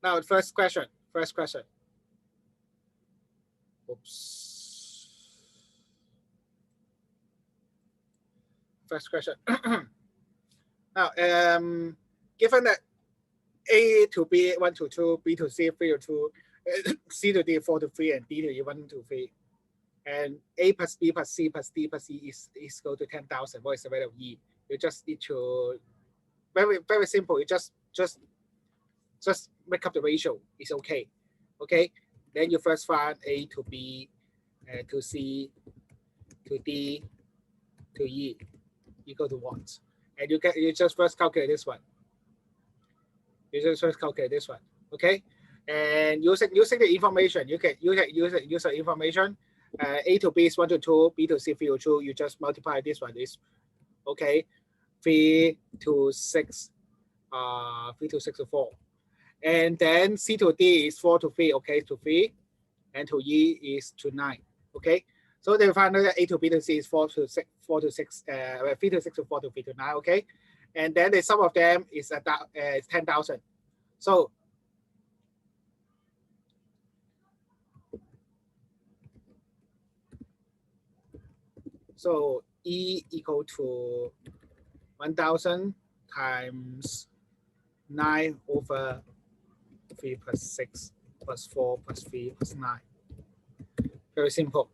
Now, first question. Oops. First question. Now, given that A to B 1 to 2, B to C 3 to 2, C to D 4 to 3, and D to E 1 to 3, and A plus B plus C plus D plus E is equal to 10,000. What is the value of E? You just need to very simple. You just make up the ratio. It's okay. Okay. Then you first find A to B, to C, to D, to E equal to what? And you just first calculate this one. Okay. And using the information, you can use the information. A to B is 1 to 2, B to C 3 to 2. You just multiply this one. This okay. 3 to 6, 3 to 6 to 4. And then C to D is 4 to 3, okay, to 3, and to E is to 9, okay. So they find that A to B to C is 4 to 6, 3 to 6 to 4 to 3 to 9, okay. And then the sum of them is 10,000. So E equal to 1,000 times 9 over 3 plus 6 plus 4 plus 3 plus 9. Very simple.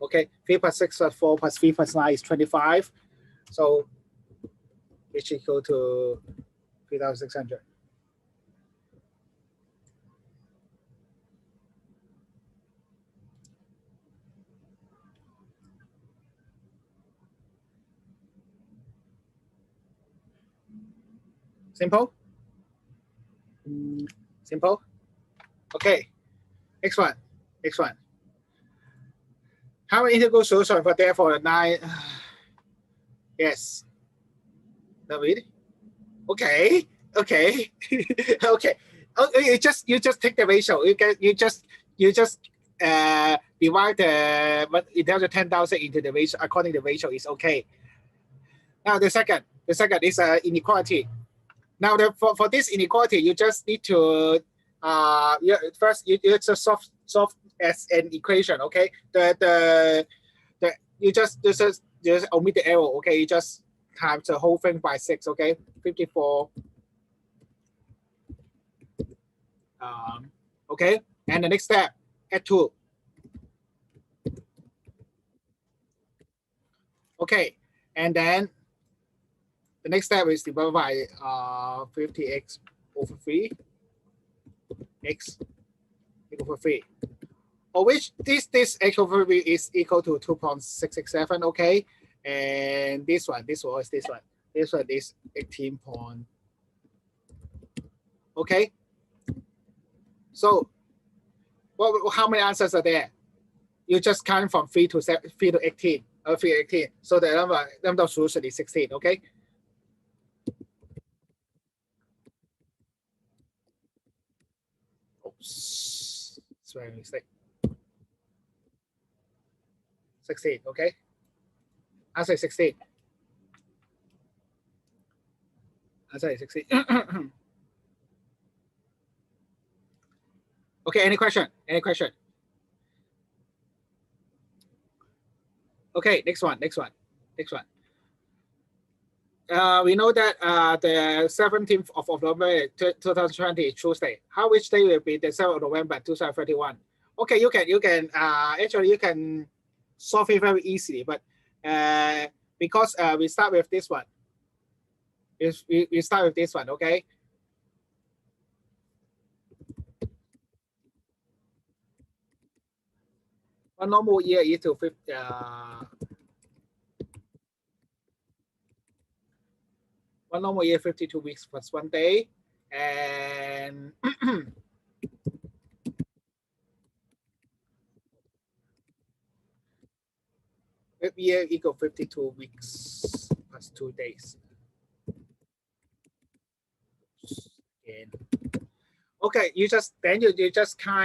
Okay, 3 plus 6 plus 4 plus 3 plus 9 is 25. So which equal to 3,600. Simple? Simple? Okay, next one. How many integral solution for therefore 9? Yes. David? Okay. Okay. You just take the ratio. You just divide the in terms of 10,000 into the ratio according to the ratio is okay. Now the second is inequality. Now for this inequality, you just need to first you just solve as an equation. Okay. You just omit the error. Okay. You just times the whole thing by 6. Okay. 54. Okay. And the next step, add 2. Okay. And then the next step is divided by 50x over 3. X equal to 3. Of which this x over 3 is equal to 2.667. Okay. And this one is 18. Okay. So how many answers are there? You just count from 3 to 18. 3 to 18. So the number of solution is 16. Okay. Oops. Sorry, mistake. 16. Okay. Answer is 16. Answer is 16. Okay. Any question? Okay. Next one. We know that the 17th of November 2020 is Tuesday. Which day will be the 7th of November 2031? Okay, you can actually you can solve it very easily, but because we start with this one. We start with this one, okay? One normal year is to 50. One normal year 52 weeks plus 1 day, and year equal 52 weeks plus 2 days. Again. Okay, you just count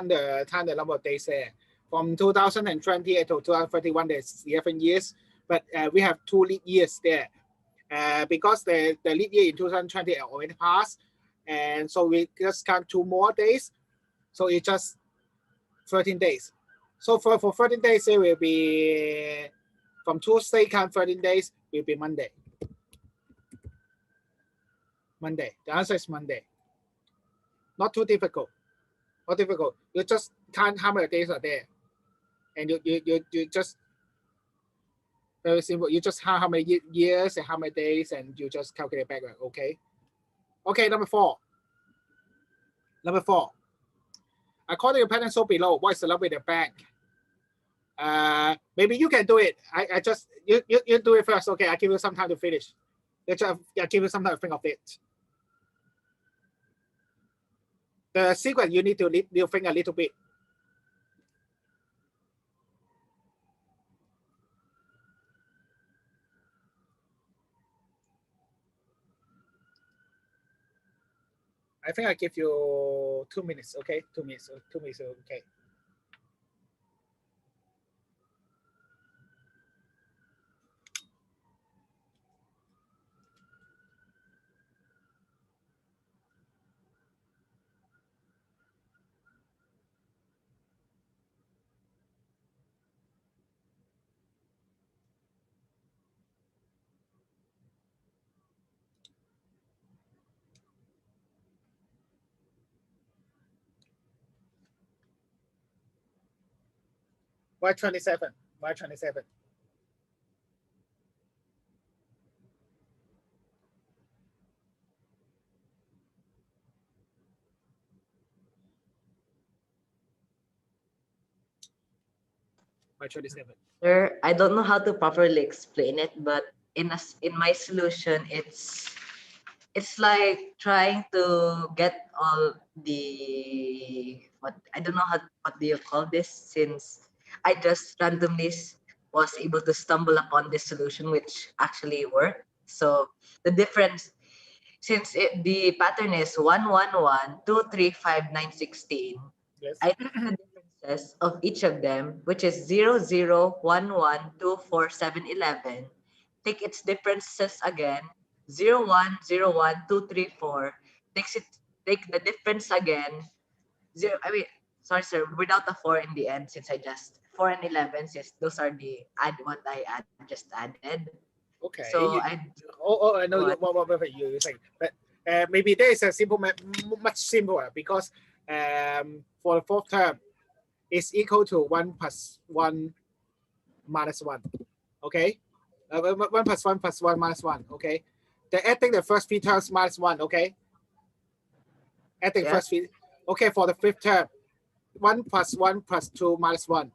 the number of days there. From 2020 to 2031, there's 11 years, but we have 2 leap years there. Because the leap year in 2020 already passed, And so we just count 2 more days. So it's just 13 days. So for 13 days, it will be from Tuesday count 13 days will be Monday. Monday. The answer is Monday. Not too difficult. Not difficult. You just count how many days are there. And you just very simple. You just count how many years and how many days, and you just calculate backward. Okay. Okay, number 4. Number 4. According to the pattern shown below, what is the number in the bank? Maybe you can do it. I just you do it first. Okay, I give you some time to finish. I give you some time to think of it. The sequence you need to think a little bit. I think I give you 2 minutes. Okay, 2 minutes. 2 minutes. Okay. Why 27? Why 27? Why 27? Sir, I don't know how to properly explain it, but in my solution, it's like trying to get all the what I don't know what do you call this, since I just randomly was able to stumble upon this solution which actually worked. So the difference, since the pattern is 1 1 1 2 3 5 9 16, Yes. I take the differences of each of them, which is 0 0 1 1 2 4 7 11. Take its differences again, 0 1 0 1 2 3 4. Take the difference again, zero. I mean, sorry sir, without a 4 in the end, since I just 4 and 11, since those are the what I just added. So Okay. I I know what what you're saying, but maybe there is a simple much simpler because for the 4th term is equal to 1 plus 1 minus 1. Okay. 1 plus 1 plus 1 minus 1. Okay. They're adding the first 3 terms minus 1. Okay. Adding yeah. first 3. Okay. For the 5th term, 1 plus 1 plus 2 minus 1.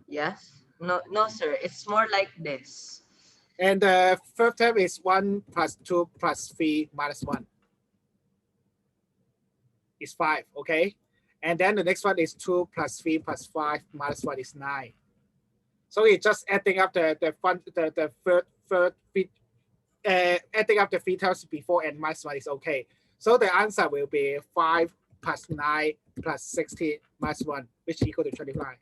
Yes. No, sir. It's more like this. And the 5th term is 1 plus 2 plus 3 minus 1. Is 5. Okay. And then the next one is 2 plus 3 plus 5 minus 1 is 9. So it's just adding up the third adding up the 3 terms before and minus 1 is okay. So the answer will be 5 plus 9 plus 16 minus 1, which equal to 25.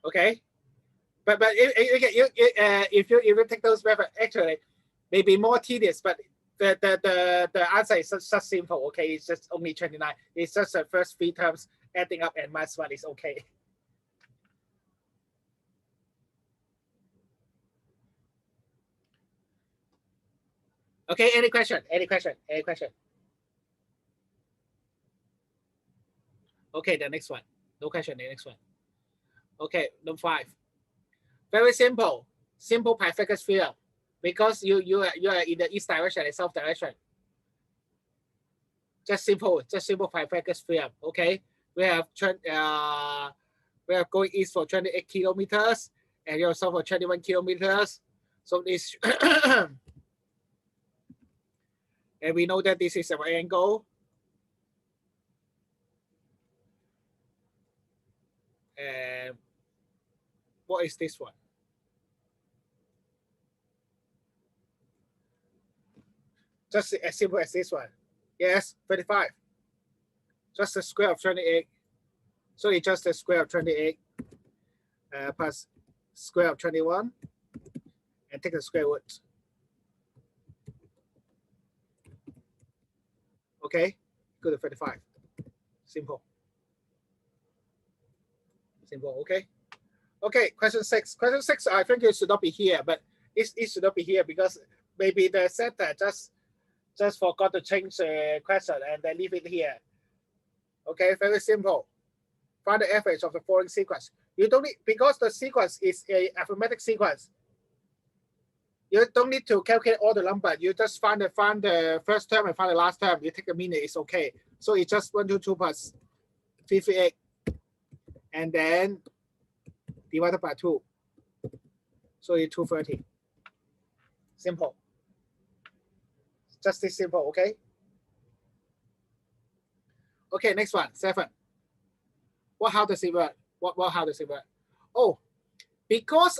Okay. But if you take those methods, actually maybe more tedious, but the answer is such simple. Okay, it's just only 29. It's just the first 3 terms adding up and minus 1 is okay. Okay, any question? Any question? Any question? Okay, the next one. No question, the next one. Okay, number 5. Very simple. Simple Pythagoras theorem. Because you are in the east direction and south direction. Just simple Pythagoras theorem. Okay. We have going east for 28 kilometers and you're south for 21 kilometers. So this and we know that this is an angle. And what is this one? Just as simple as this one. Yes, 35. Just the square of 28. So it's just the square of 28 plus square of 21 and take the square root. Okay, go to 35. Simple. Simple, okay? Okay, question 6. Question 6, I think it should not be here, but it should not be here because maybe the center just forgot to change the question and then leave it here. Okay, very simple. Find the average of the following sequence. You don't need, because the sequence is a arithmetic sequence, you don't need to calculate all the numbers. You just find the first term and find the last term. You take a minute, it's okay. So it's just 122 plus 58, and then divided by 2. So it's 230. Simple. Just this simple, okay? Okay, next one, 7. How does it work? How does it work? Oh, because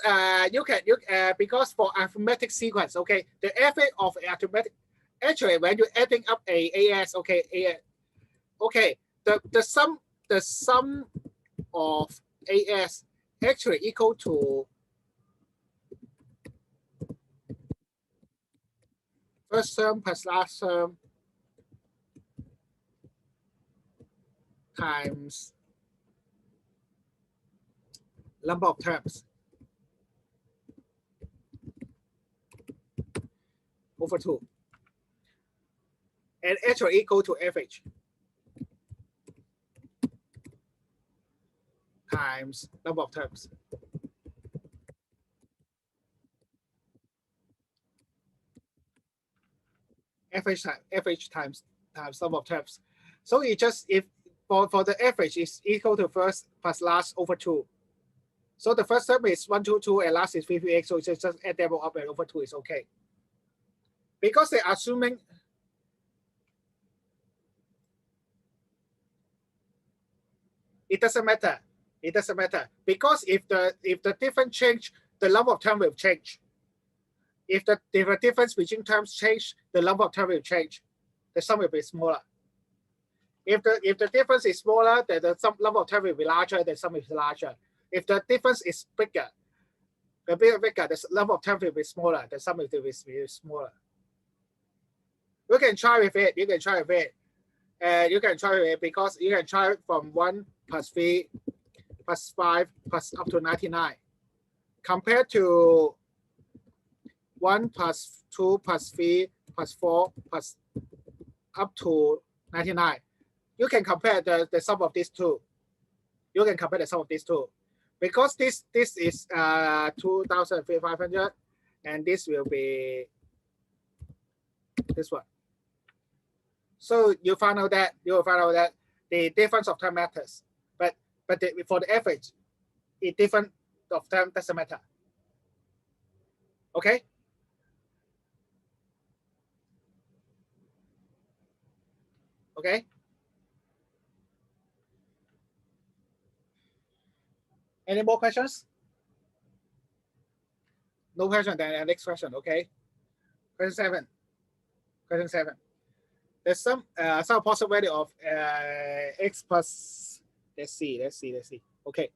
because for arithmetic sequence, okay, the average of arithmetic, actually when you're adding up AS, okay, okay, the sum of AS actually equal to first term plus last term times number of terms over 2, and actually equal to average times number of terms. Average times number of terms. So it just, if for the average is equal to first plus last over 2. So the first term is 122 and last is 58. So it's just add them up and over 2 is okay. Because they're assuming it doesn't matter. It doesn't matter because if the difference change, the number of terms will change. If the difference between terms change, the number of terms will change. The sum will be smaller. If the difference is smaller, then the number of terms will be larger. The sum is larger. If the difference is bigger, the number of terms will be smaller. The sum will be smaller. You can try with it. You can try with it. You can try with it because you can try from 1 plus 3 plus 5 plus up to 99. Compared to 1 plus 2 plus 3 plus 4 plus up to 99. You can compare the sum of these two. You can compare the sum of these two. Because this is 2,500 and this will be this one. So you find out that the difference of term matters, but for the average, the difference of term doesn't matter. Okay. Okay. Any more questions? No question. Then next question. Okay. Question 7. Question 7. There's some possible value of x plus. Let's see. Okay.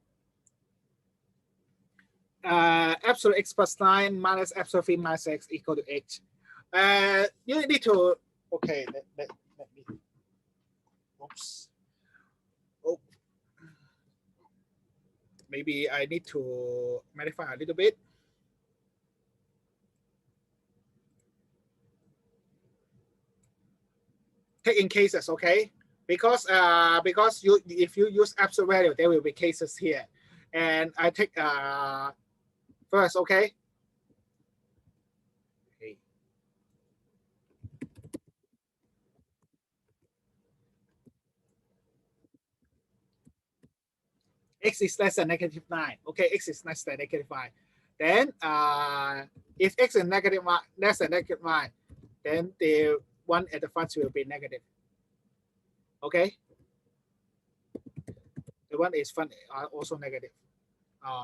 Absolute x plus 9 minus absolute 3 minus x equal to 8. You need to. Okay. Let me. Oops. Oh. Maybe I need to modify a little bit. Take in cases, okay? Because if you use absolute value, there will be cases here, and I take first, okay? X is less than -9. Okay, x is less than -5. Then if x is less than -9, then the one at the front will be negative. Okay. The one is front also negative.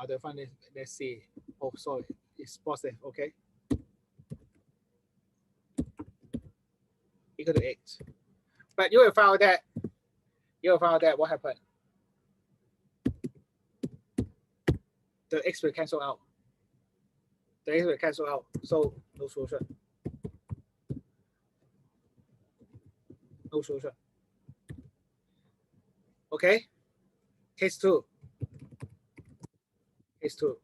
The front is, let's see. Oh, sorry, it's positive. Okay. Equal to 8. But you will find that what happened. the x will cancel out. The x will cancel out, so no solution. No solution. Okay. Case 2. Case 2.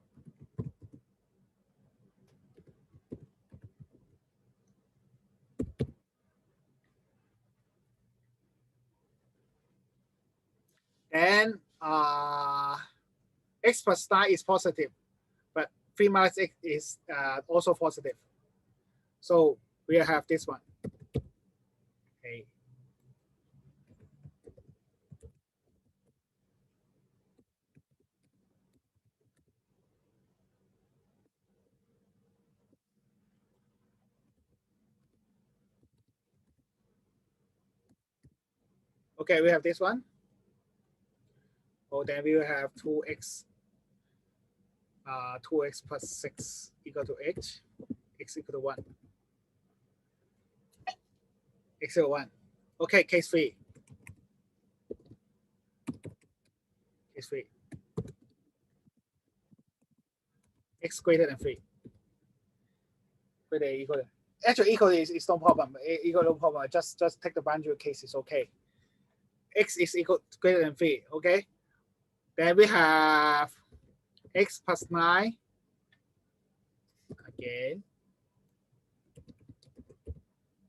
Then x plus 9 is positive, but 3 minus x is also positive. So we have this one. Okay. Okay, we have this one. Oh, then we will have 2x. 2x plus 6 equal to x. X equal to 1. X equal to 1. Okay, case 3. Case 3. X greater than 3. Greater than equal to. Actually, equal is no problem. Equal no problem. Just take the boundary case. It's okay. X is equal greater than 3. Okay. Then we have x plus 9 again.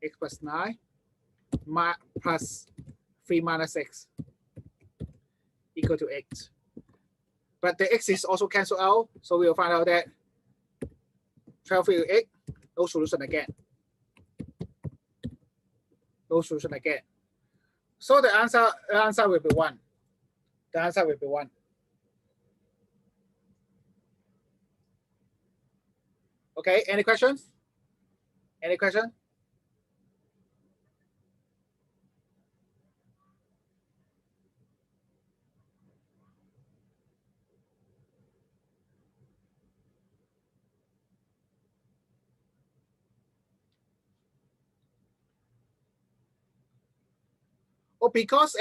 X plus 9 plus 3 minus x equal to x. But the x is also cancelled out, so we will find out that 12 to 8, no solution again. No solution again. So the answer will be 1. The answer will be 1. Okay, any questions? Any question? Oh, because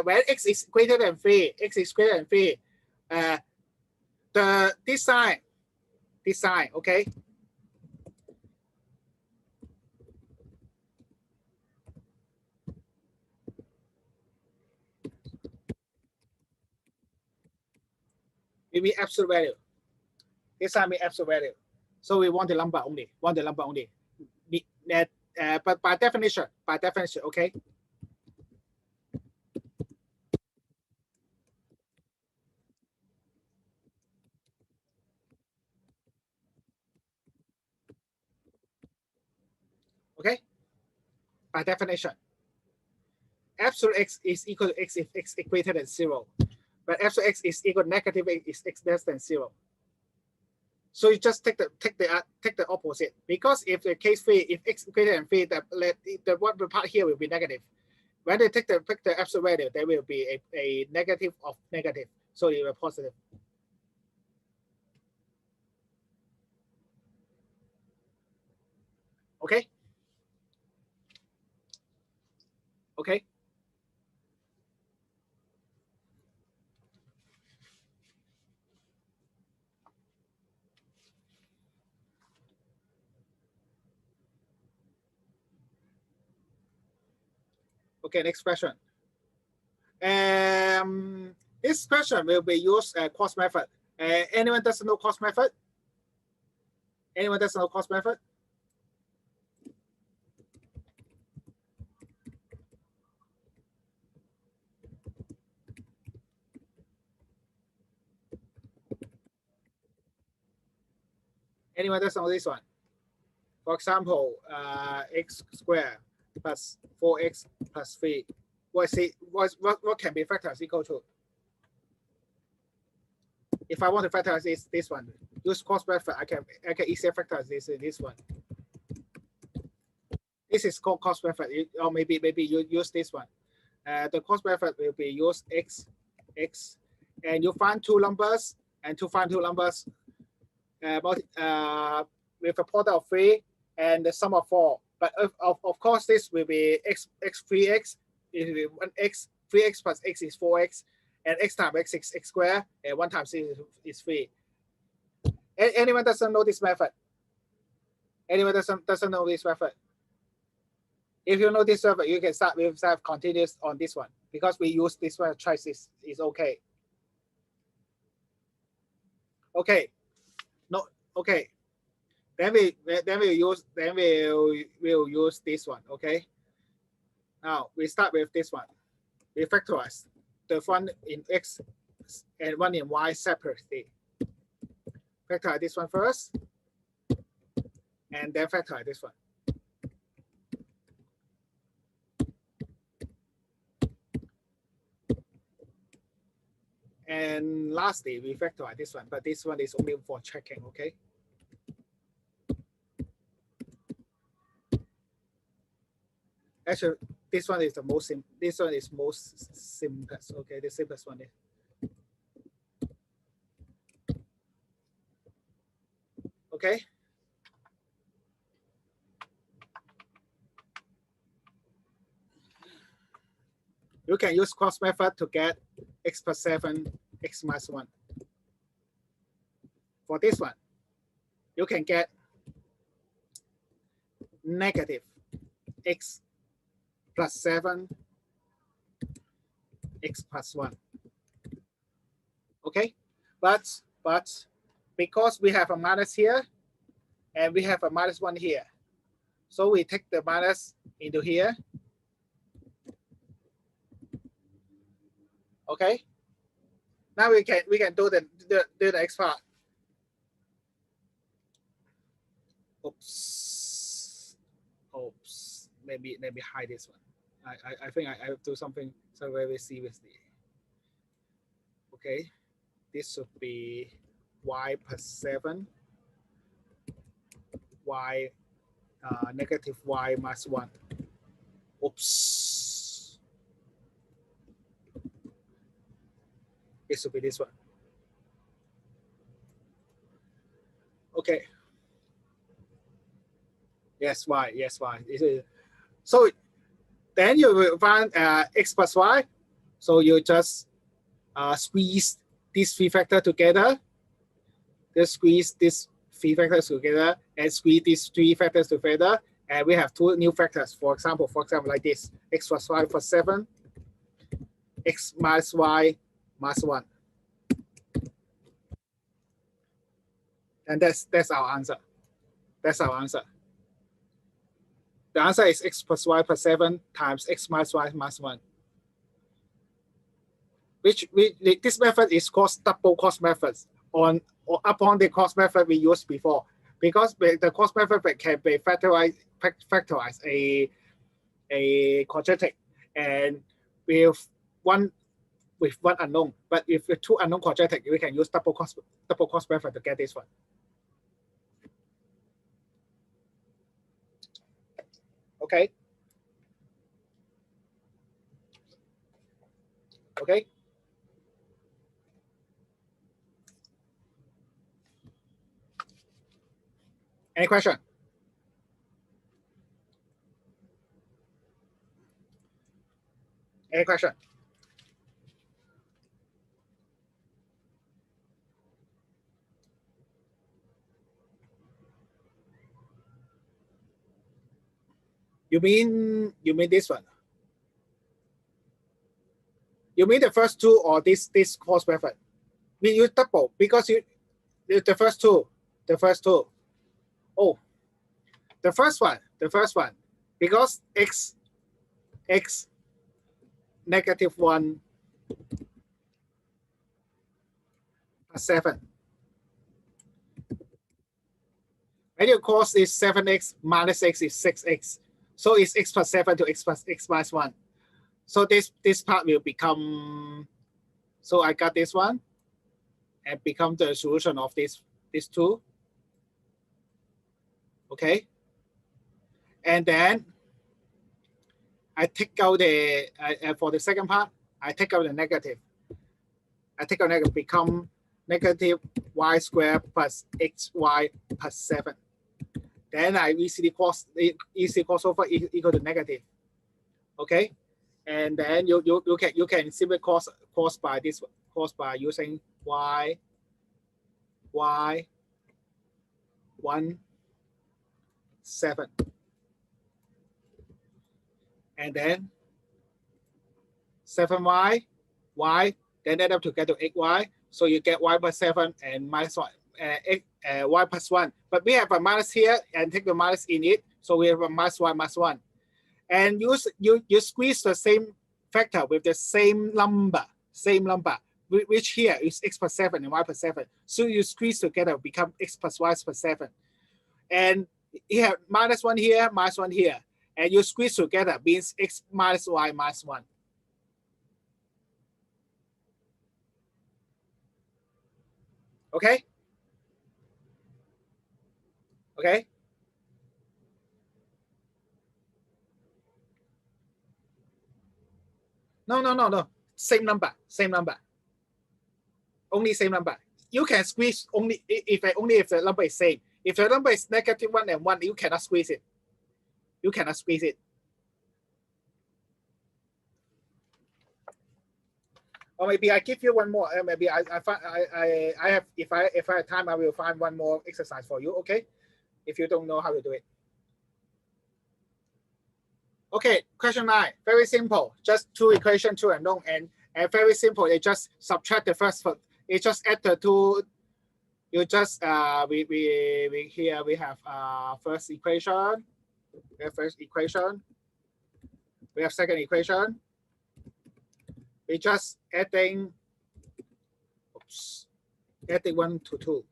when x is greater than 3, x is greater than 3, this sign, okay? We mean absolute value. This sign means absolute value. So we want the number only. Want the number only. But by definition, okay? Okay? By definition, absolute x is equal to x if x is greater than 0. But absolute x is equal to negative x if x less than 0. So you just take the opposite, because if the case 3, if x greater than 3, the one part here will be negative. When they take the absolute value, there will be a negative of negative, so it will be positive. Okay. Okay. Okay, next question. This question will be used cost method. Anyone doesn't know cost method? Anyone doesn't know cost method? Anyone doesn't know this one? For example, x squared plus 4x plus 3. What can be factorized equal to? If I want to factorize this one, use cost method, I can easily factorize this one. This is called cost method, or maybe you use this one. The cost method will be use x, and you find two numbers, and to find two numbers with a product of 3 and the sum of 4. But of course, this will be x 3x. It will be 1x, 3x plus x is 4x, and x times x is x squared, and 1 times x is 3. Anyone doesn't know this method? Anyone doesn't know this method? If you know this method, you can start with continuous on this one because we use this one twice is okay. Okay, no, okay. Then we'll use this one. Okay. Now we start with this one. We factorize the one in x and one in y separately. Factorize this one first, and then factorize this one. And lastly, we factorize this one, but this one is only for checking, okay? Actually, this one is the most simplest, okay? The simplest one is. Okay. You can use cross method to get x plus 7, x minus 1. For this one, you can get negative x plus 7, x plus 1. Okay, but because we have a minus here and we have a minus 1 here, so we take the minus into here. Okay, now we can do the next part. Oops, maybe hide this one. I think I have to do something so very seriously. Okay, this should be y plus 7, y negative y minus 1. Oops. It should be this one. Okay. Yes, y. Yes, y. So then you will find x plus y. So you just squeeze these three factors together. Just squeeze these three factors together and squeeze these three factors together. And we have two new factors. For example, like this: x plus y plus 7, x minus y minus 1. And that's our answer. That's our answer. The answer is x plus y plus 7 times x minus y minus 1. This method is called double cross methods upon the cross method we used before, because the cross method can be factorize a quadratic and with one unknown. But if with two unknown quadratic, we can use double cross method to get this one. Okay. Okay. Any question? Any question? You mean this one? You mean the first two or this cross method? We use double because the first two. Oh, the first one because x negative 1 plus 7. And your cost is 7x minus x is 6x. So it's x plus 7 to x minus 1. So this part will become, so I got this one and become the solution of these two. Okay. And then I take out the, for the second part, I take out the negative. I take out negative, become negative y squared plus xy plus 7. Then I easily cross over equal to negative. Okay. And then you can simply cross by this, cross by using y 1, 7. And then 7y, y, then add up together xy. So you get y plus 7 and minus 1, y plus 1. But we have a minus here and take the minus in it. So we have a minus 1, minus 1. And you squeeze the same factor with the same number, which here is x plus 7 and y plus 7. So you squeeze together, become x plus y plus 7. And you have minus 1 here, minus 1 here. And you squeeze together means x minus y minus 1. Okay? Okay? No. Same number. Only same number. You can squeeze only if the number is same. If the number is negative 1 and 1, you cannot squeeze it. Or maybe I give you one more. Maybe I have if I have time, I will find one more exercise for you. Okay, if you don't know how to do it. Okay, question 9. Very simple. Just two equations, two unknown, and very simple. They just subtract the first. It just add the two. You just we here we have first equation. We have first equation. We have second equation. We just adding 1 to 2.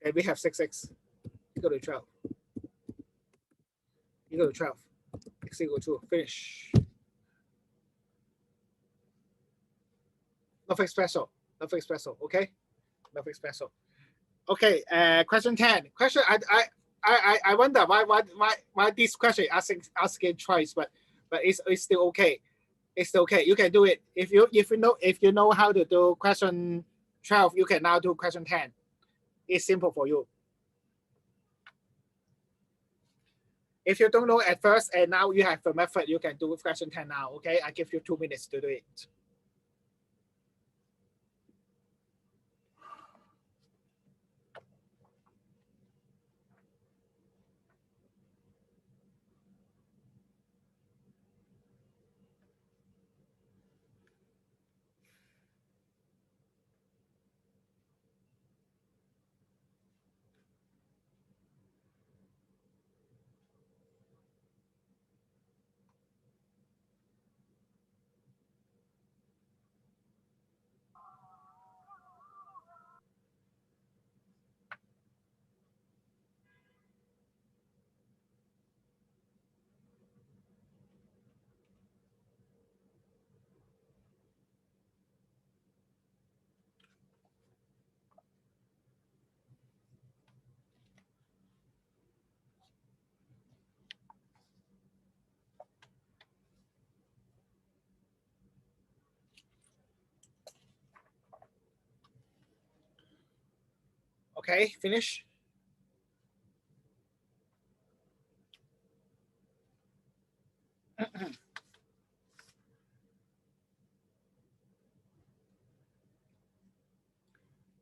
And we have 6x equal to 12. X equal to finish. Nothing special. Okay. Nothing special. Okay. Question 10. Question I wonder why this question asking twice, but it's still okay. It's okay. You can do it. If you know how to do question 12, you can now do question 10. It's simple for you. If you don't know at first and now you have the method, you can do question 10 now. Okay, I give you 2 minutes to do it. Okay, finish.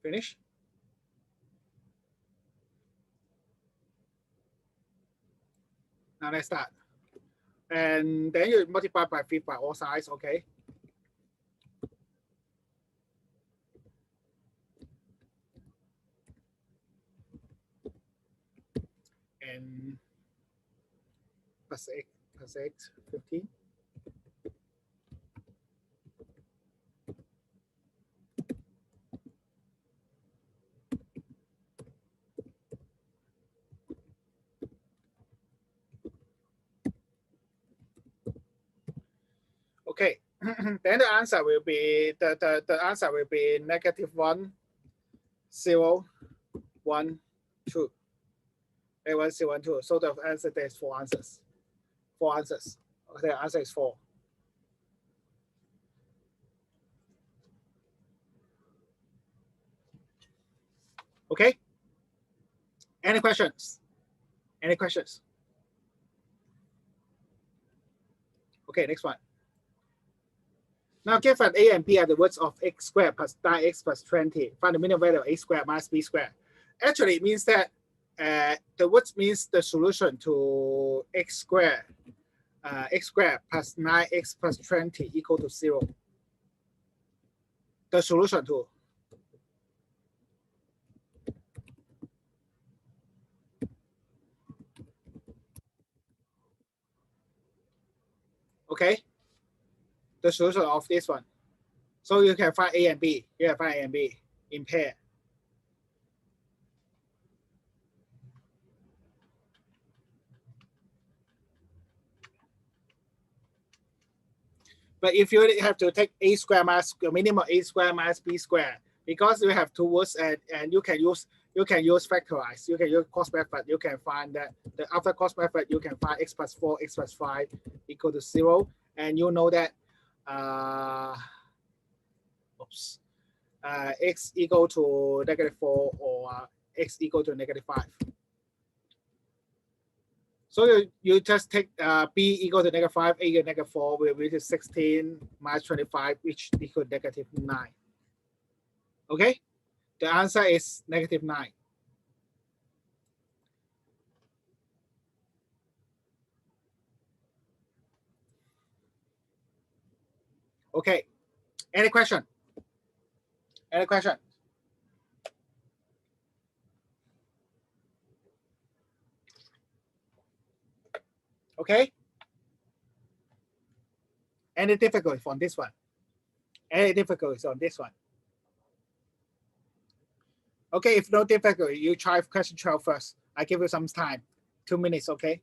Finish. Now let's start. And then you multiply by 5 by all sides, okay? And plus 8, 15. Okay, then the answer will be the answer will be negative 1, 0, 1, 2. 1, 0, 1, 2. So the answer there is 4 answers. 4 answers. Okay, the answer is 4. Okay. Any questions? Any questions? Okay, next one. Now given a and b are the roots of x squared plus 9x plus 20. Find the minimum value of a squared minus b squared. Actually, it means that the what means the solution to x squared plus 9x plus 20 equal to 0. The solution to. Okay, the solution of this one. So you can find A and B. You can find A and B in pair. But if you have to take a square minus minimum a square minus b square, because you have two roots and you can use factorize. You can use cost method. You can find that after cost method you can find x plus 4, x plus 5 equal to 0, and you know that x equal to -4 or x equal to -5. So you just take b equal to -5, a equal to -4, which is 16 minus 25, which equal to -9. Okay, the answer is -9. Okay, any question? Any question? Okay. Any difficulties on this one? Any difficulties on this one? Okay, if no difficulty, you try question 12 first. I give you some time, 2 minutes, okay?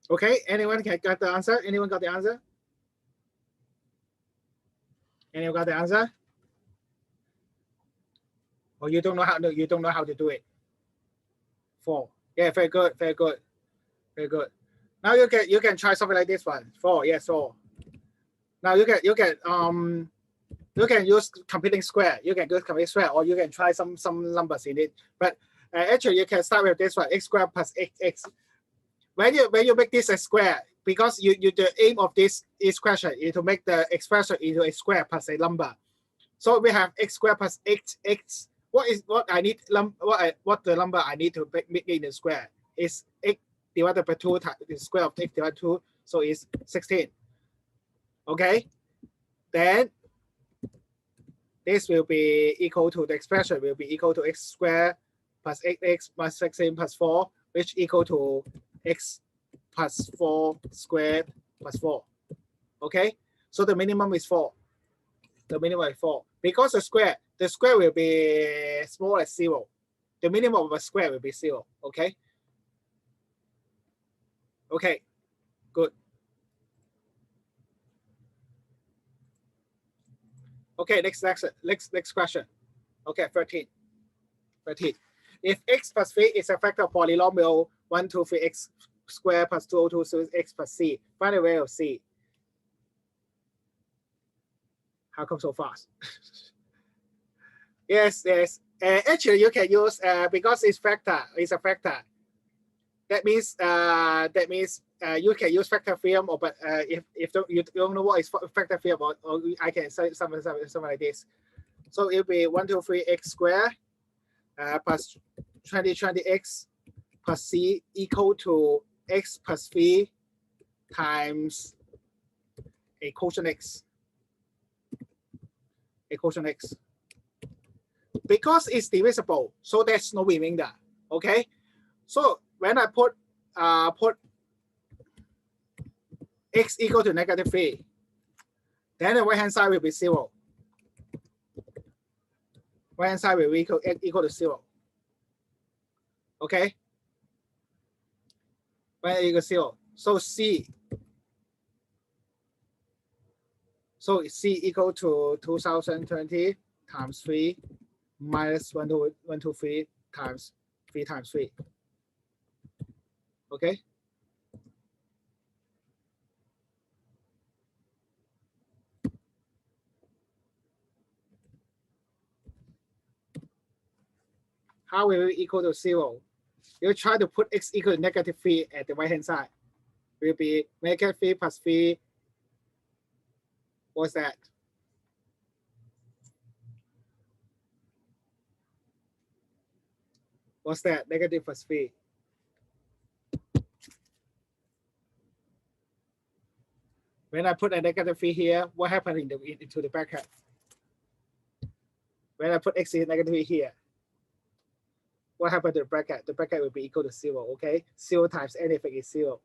Okay, anyone got the answer? Anyone got the answer? Anyone got the answer? Or you don't know how to do it? 4. Yeah, very good, very good, very good. Now you can try something like this one. 4, yes, 4. Now you can use computing square. You can use computing square, or you can try some numbers in it. But actually, you can start with this one: x squared plus x. When you make this a square, because the aim of this question is to make the expression into a square plus a number. So we have x squared plus x. What I need what the number I need to make it in the square is x divided by 2 times the square of x divided by 2, so it's 16. Okay, then this will be equal to the expression will be equal to x squared plus 8x plus 16 plus 4, which equal to x plus 4 squared plus 4. Okay, so the minimum is 4. The minimum is 4 because the square will be small as 0. The minimum of a square will be 0. Okay. Okay. Good. Okay. Next question. Okay. 13. If x plus 3 is a factor of polynomial 1, 2, 3, x squared plus 202, so x plus c. Find the value of c. How come so fast? Yes. Actually, you can use because it's a factor. That means you can use factor theorem, or but if you don't know what is factor theorem, or I can say something like this. So it will be 1, 2, 3 x squared plus 20x plus c equal to x plus 3 times a quotient x. Because it's divisible, so there's no remainder. Okay, so when I put x equal to -3, then the right hand side will be 0. Right hand side will be equal to 0. Okay, when equal to 0, so c equal to 2020 times 3 minus 123 times 3 times 3. Okay. How will it equal to 0? You try to put x equal to -3 at the right hand side. It will be -3 plus 3. What's that? What's that? Negative plus 3. When I put a -3 here, what happened into the bracket? When I put x in -3 here, what happened to the bracket? The bracket will be equal to 0. Okay, 0 times anything is 0.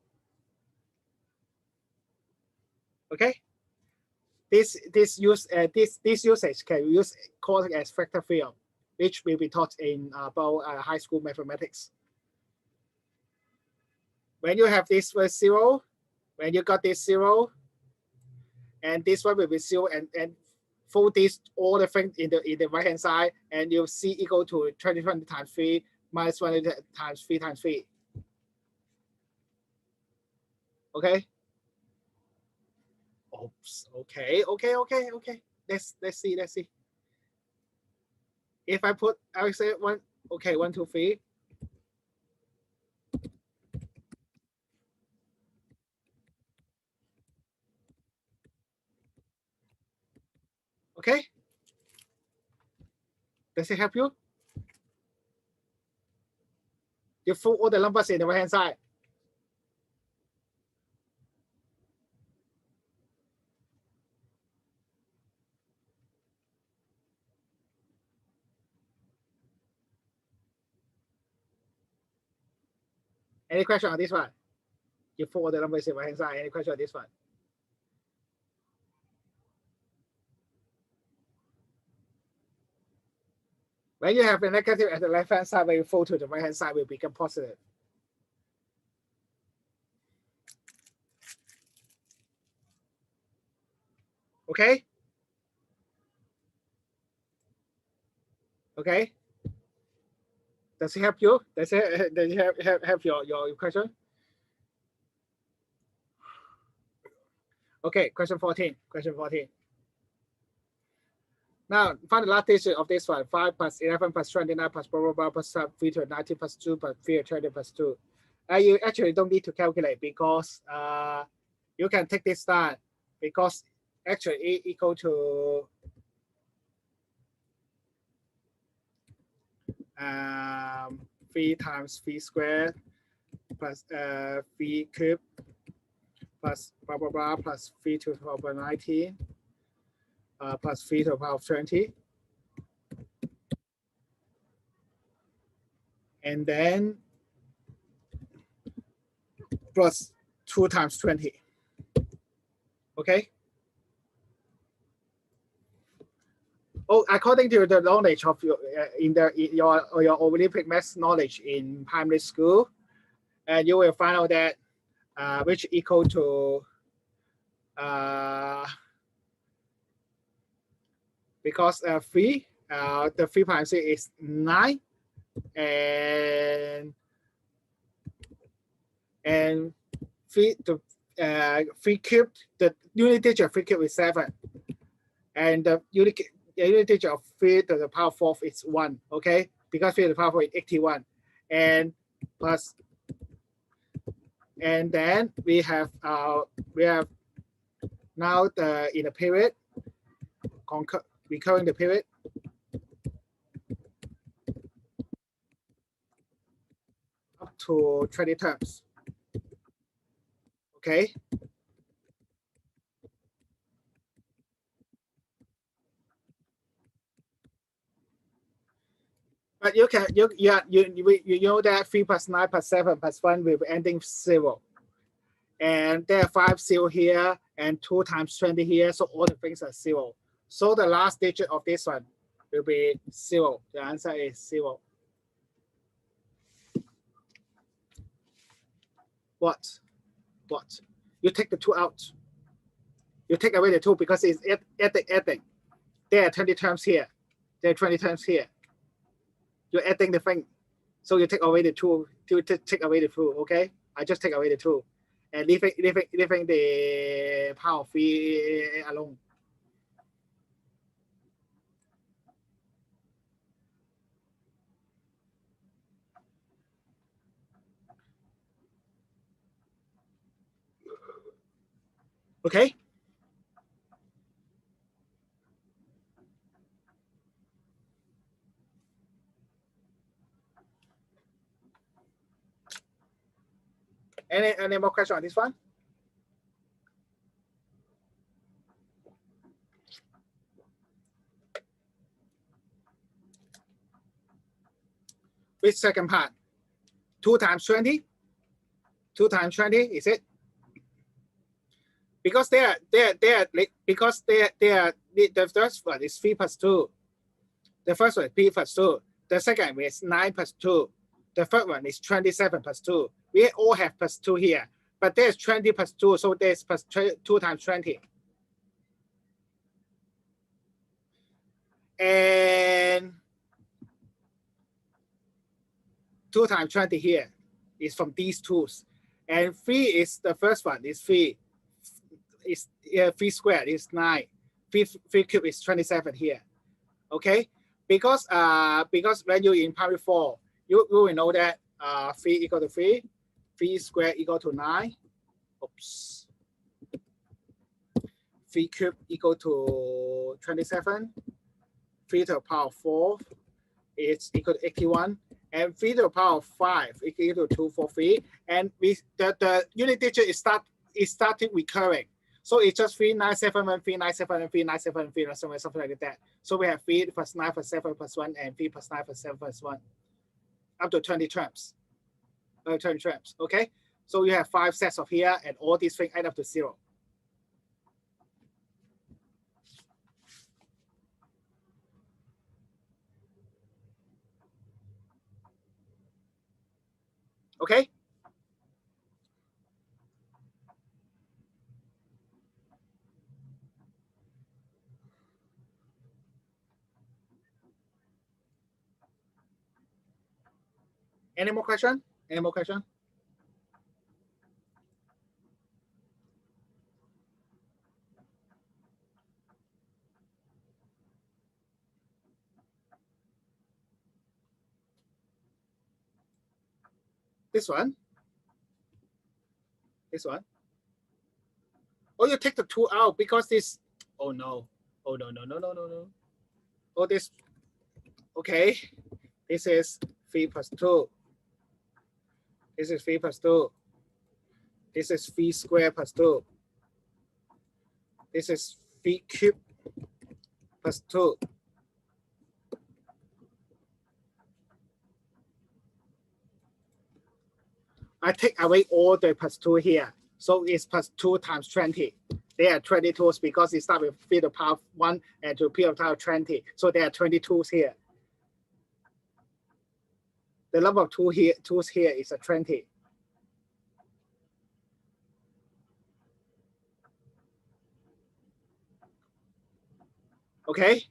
Okay, this usage can be used called as factor theorem, which will be taught in about high school mathematics. When you have this was 0, when you got this 0, and this one will be 0, and fold this all the things in the right hand side, and you c equal to 20 times 3 minus 100 times 3 times 3. Okay. Oops. Okay. Let's see. If I put, I will say 1. Okay, 1, 2, 3. Okay. Does it help you? You fold all the numbers in the right hand side. Any question on this one? You fold all the numbers in the right hand side. Any question on this one? When you have a negative at the left hand side, when you fold to the right hand side, will become positive. Okay. Okay. Does it help you? Does it help your question? Okay, question 14. Now, find the last digit of this one. 5 plus 11 plus 29 plus blah, blah, blah, plus 3 to 19 plus 2 plus 3 to 20 plus 2. You actually don't need to calculate, because you can take this down, because actually A equal to 3 times 3 squared plus 3 cubed plus blah, blah, blah, plus 3 to the power of 19 plus 3 to the power of 20. And then plus 2 times 20. Okay. Oh, according to the knowledge of your your Olympic math knowledge in primary school, and you will find out that which equal to because 3 the 3 times 3 is 9, and 3 cubed, the unit digit of 3 cubed is 7. And the unit digit of 3 to the power 4 is 1, okay? Because 3 to the power 4 is 81. And plus, and then we have now in the period, recurring the period. Up to 20 terms, okay? But you know that 3 plus 9 plus 7 plus 1 will be ending 0. And there are 5 0 here and 2 times 20 here. So all the things are 0. So the last digit of this one will be 0. The answer is 0. What? You take the 2 out. You take away the 2 because it's adding. There are 20 terms here. There are 20 terms here. You're adding the thing. So you take away the 2. Take away the 2, okay? I just take away the 2. And leaving the power of 3 alone. Okay? Any more questions on this one? Which second part? 2 times 20? 2 times 20, is it? Because the first one is 3 plus 2. The first one is 3 plus 2. The second one is 9 plus 2. The third one is 27 plus 2. We all have plus 2 here. But there's 20 plus 2, so there's plus 2 times 20. And 2 times 20 here is from these tools. And 3 is the first one, is 3. Is 3 squared is 9. 3 cubed is 27 here. Okay? Because when you're in primary 4, you will know that 3 equal to 3, 3 squared equal to 9. Oops. 3 cubed equal to 27. 3 to the power 4 is equal to 81. And 3 to the power 5 is equal to 243. And the unit digit is starting recurring. So it's just 3971, 3971, 3971, 3971, something like that. So we have 3 plus 9 plus 7 plus 1 and 3 plus 9 plus 7 plus 1. Up to 20 terms. 20 terms, okay? So you have 5 sets of here and all these things add up to 0. Okay? Any more question? Any more question? This one? This one? Oh, you take the 2 out because this, oh no. Oh no. Oh, this, okay. This is 3 plus 2. This is 3 plus 2. This is 3 squared plus 2. This is 3 cubed plus 2. I take away all the plus 2 here. So it's plus 2 times 20. There are 20 tools because it starts with 3 to the power 1 and to p to the power 20. So there are 20 tools here. The number of tools here is a 20. Okay?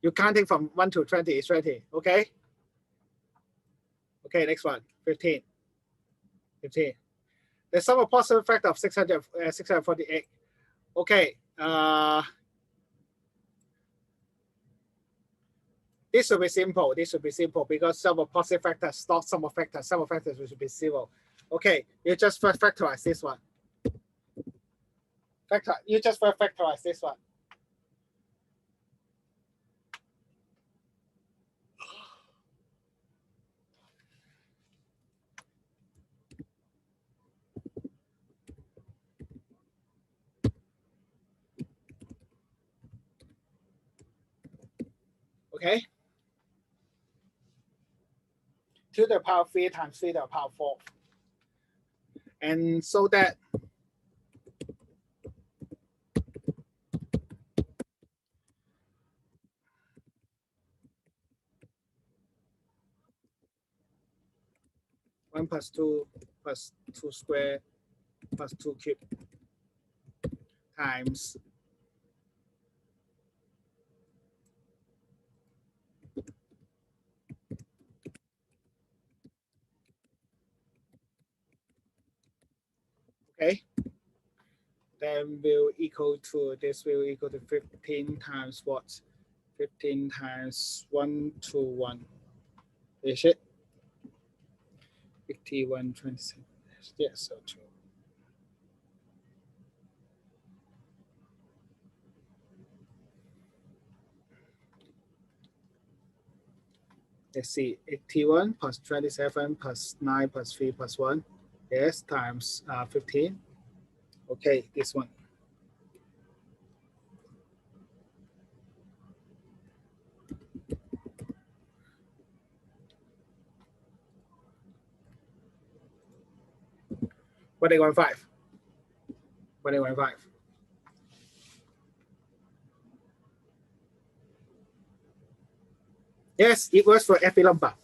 You counting from 1 to 20 is 20. Okay. Okay, next one, 15. 15. The sum of possible factor of 648. Okay. This should be simple. This should be simple because sum of positive factors, not sum of factors. Sum of factors should be 0. Okay, you just first factorize this one. You just first factorize this one. Okay. 2 to the power 3 times 3 to the power 4. And so that one plus 2 squared plus 2 cubed times okay, then will equal to, this will equal to 15 times what? 15 times 1 to 1. Is it? 51, 27. Yes, so true. Let's see, 81 plus 27 plus 9 plus 3 plus 1. Yes, times 15. Okay, this one. What they going 5? What they going 5? Yes, it works for every number.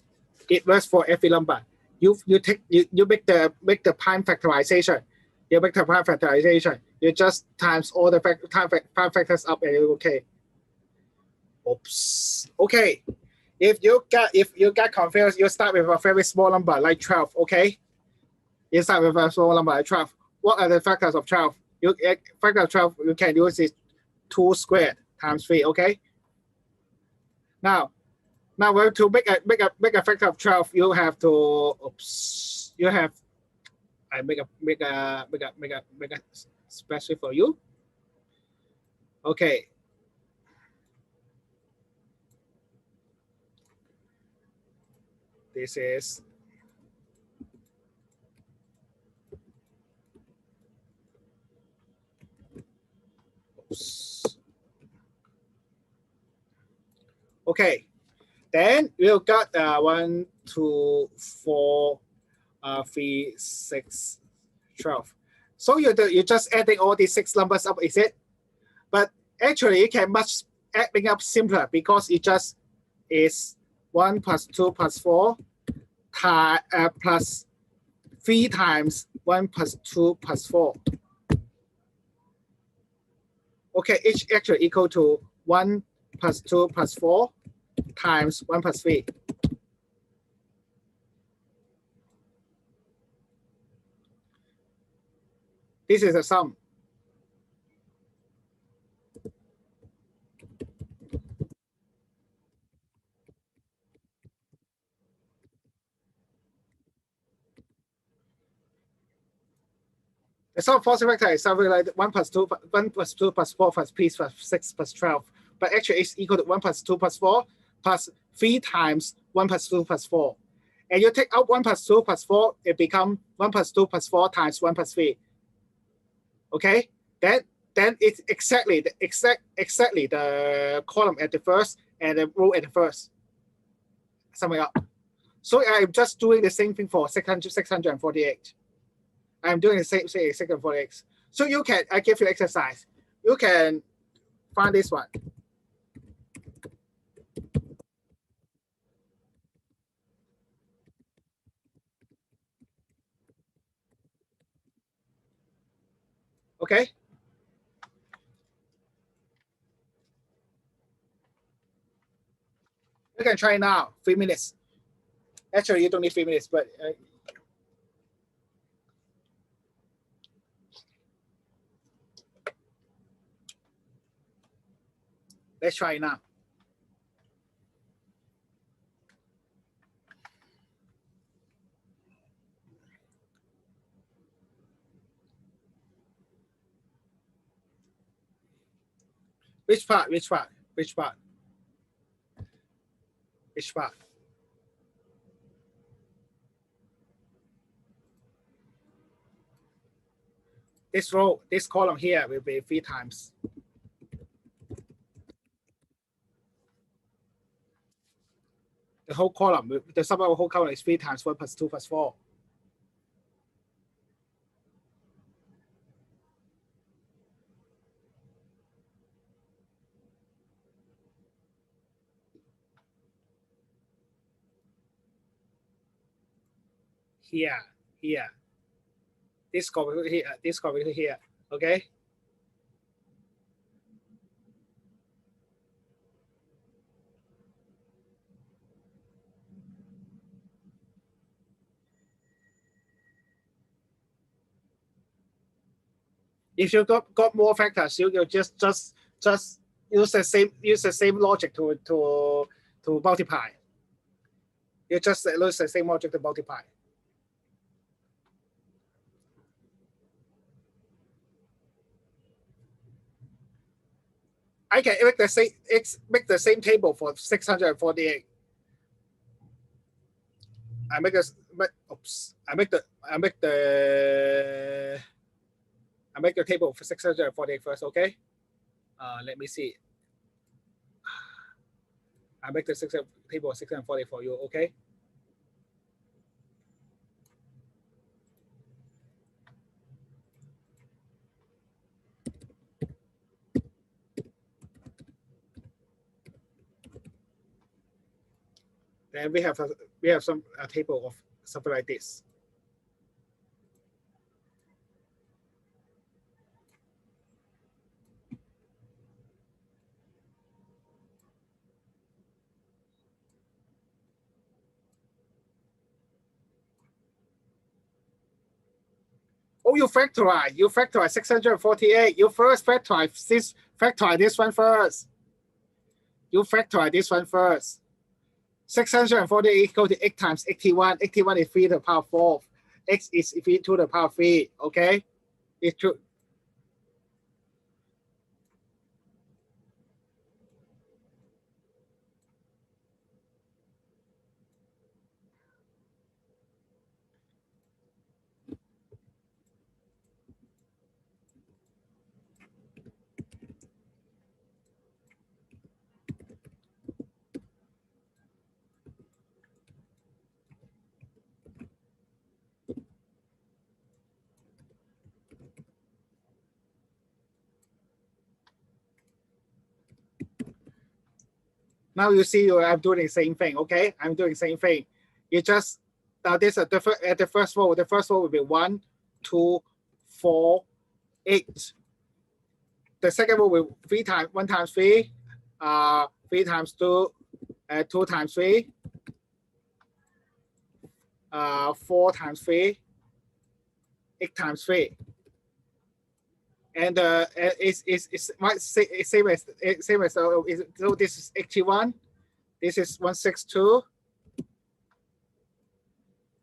It works for every number. You make the prime factorization. You make the prime factorization. You just times all the prime factors up and you're okay. Oops. Okay. If you get confused, you start with a very small number like 12. Okay. You start with a small number like 12. What are the factors of 12? Factor of 12 you can use is 2 squared times 3. Okay. Now to make a factor of 12, you have to I make a special for you. Okay. This is okay. Then we'll got 1, 2, 4, 3, 6, 12. So you're just adding all these 6 numbers up, is it? But actually, you can adding up simpler because it just is 1 plus 2 plus 4 plus 3 times 1 plus 2 plus 4. Okay, it's actually equal to 1 plus 2 plus 4 times 1 plus 3. This is the sum. The sum of positive factor is something like 1 plus 2 plus 4 plus 3 plus 6 plus 12. But actually, it's equal to 1 plus 2 plus 4 plus 3 times 1 plus 2 plus 4. And you take out 1 plus 2 plus 4, it becomes 1 plus 2 plus 4 times 1 plus 3. Okay? Then it's exactly the column at the first and the row at the first. Somewhere up. So I'm just doing the same thing for 648. I'm doing the same thing 648. So you can, I give you exercise. You can find this one. Okay. can try now. 3 minutes. Actually, you don't need 3 minutes, but let's try it now. Which part? Which part? Which part? Which part? This row, this column here will be 3 times. The whole column, the sum of the whole column is 3 times 1 plus 2 plus 4. Here. This combinator here, this combinator here, okay? If you got more factors, you just use the same logic to multiply. You just use the same logic to multiply. I can make the same table for 648. I make the 648 first, okay? Let me see. I make the table of 640 for you, okay? Then we have a table of something like this. Oh, you factorize 648. You first factorize this one first. You factorize this one first. 648 equal to 8 times 81. 81 is 3 to the power 4. X is 3 to the power 3. Okay? It's true. Now you see I'm doing the same thing, okay? I'm doing the same thing. You just, now this at the first row will be 1, 2, 4, 8. The second row will 1 times 3, 3 times 2, 2 times 3, 4 times 3, 8 times 3. And it's same as so this is 81, this is 162,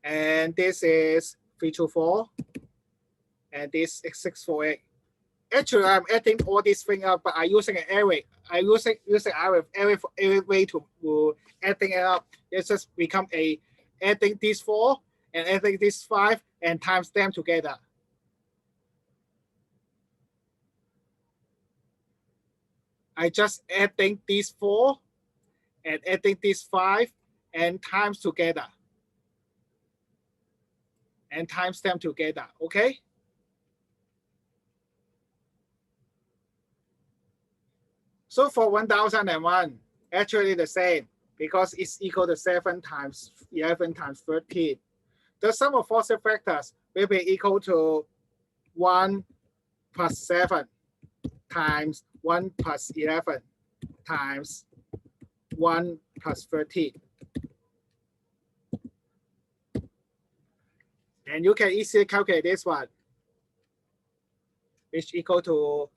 and this is 324, and this is 648. Actually, I'm adding all these things up, but I'm using an array. I'm using array way to adding it up. It's just become adding these 4 and adding these 5 and times them together. I just adding these 4 and adding these 5 and times together. And times them together, okay? So for 1001, actually the same because it's equal to 7 times 11 times 13. The sum of positive factors will be equal to 1 plus 7 times 1 plus 11 times 1 plus 13. And you can easily calculate this one, which equal to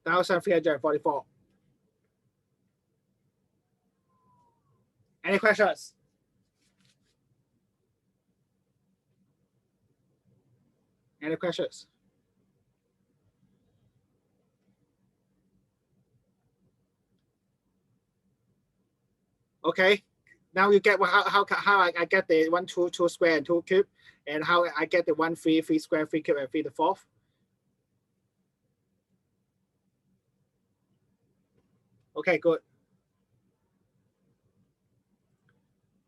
1,344. Any questions? Any questions? Okay. Now you get how I get the 1 2 2 square and 2 cube, and how I get the 1 3 3 square 3 cube and 3 to the fourth. Okay, good.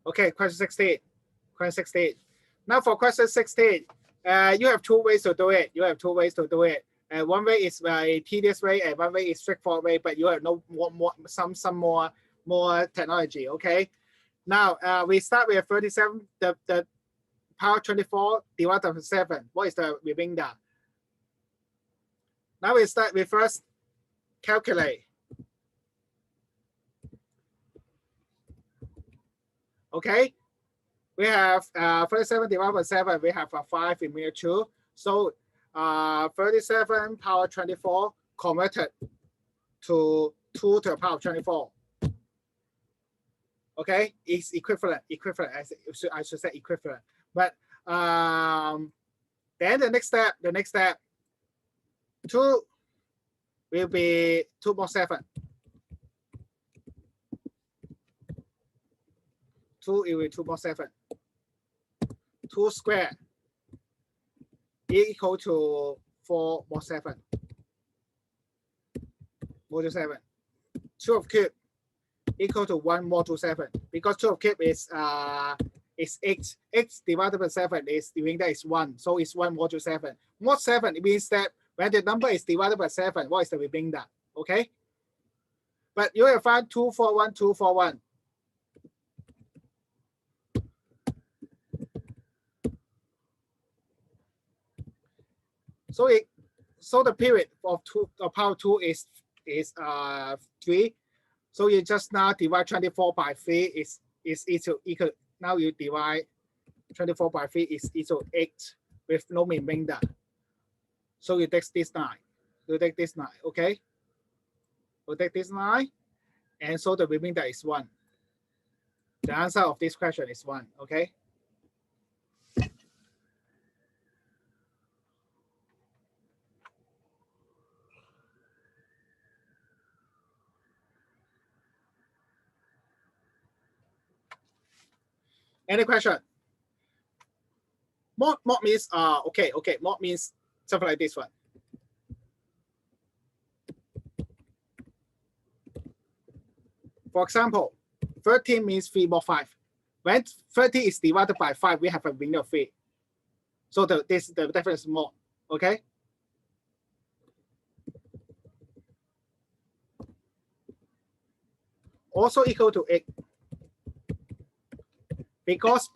Okay, question 16. Question 16. Now for question 16, you have two ways to do it. You have two ways to do it. One way is a tedious way, and one way is straightforward way. But you have some more technology. Okay. Now we start with 37. The power 24 divided by 7. What is the remainder? Now we start with first calculate. Okay. We have 37 divided by 7. We have a 5 in here 2. So 37 power 24 converted to 2 to the power of 24. Okay, it's equivalent. I should say equivalent. But then the next step, 2 will be 2 more 7. 2 will be 2 more 7. 2 squared equal to 4 more 7. Module 7. 2 of cube equal to 1 module 7. Because 2 of cube is 8. 8 divided by 7 is the remainder is 1. So it's 1 module 7. Mod 7 it means that when the number is divided by 7, what is the remainder? Okay. But you will find 241, 241. So the period of power 2 is 3. So you just now divide 24 by 3 is equal. Now you divide 24 by 3 is equal to 8 with no remainder. So you take this 9. You take this 9, okay? You take this 9, and so the remainder is 1. The answer of this question is 1, okay? Any question? Mod means okay. Mod means something like this one. For example, 13 means 3 mod 5. When 30 is divided by 5, we have a remainder of 3. So the difference is mod. Okay. Also equal to 8. Because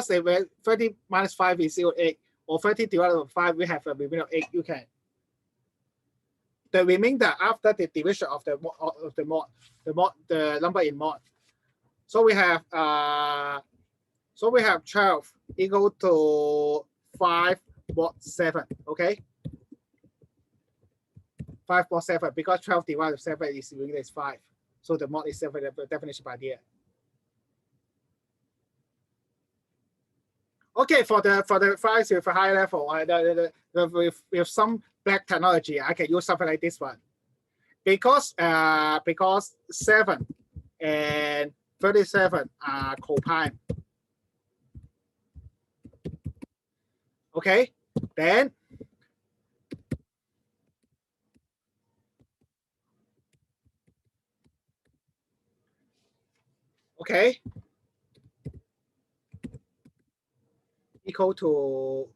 they were 30 minus 5 is 0, 8, or 30 divided by 5, we have a remainder of 8. You can. The remainder after the division of the number in mod. So we have 12 equal to 5 mod 7. Okay. 5 mod 7 because 12 divided by 7 is 5. So the mod is the definition by here. Okay, for the files with a high level, with some black technology, I can use something like this one. Because 7 and 37 are coprime. Okay, then okay, equal to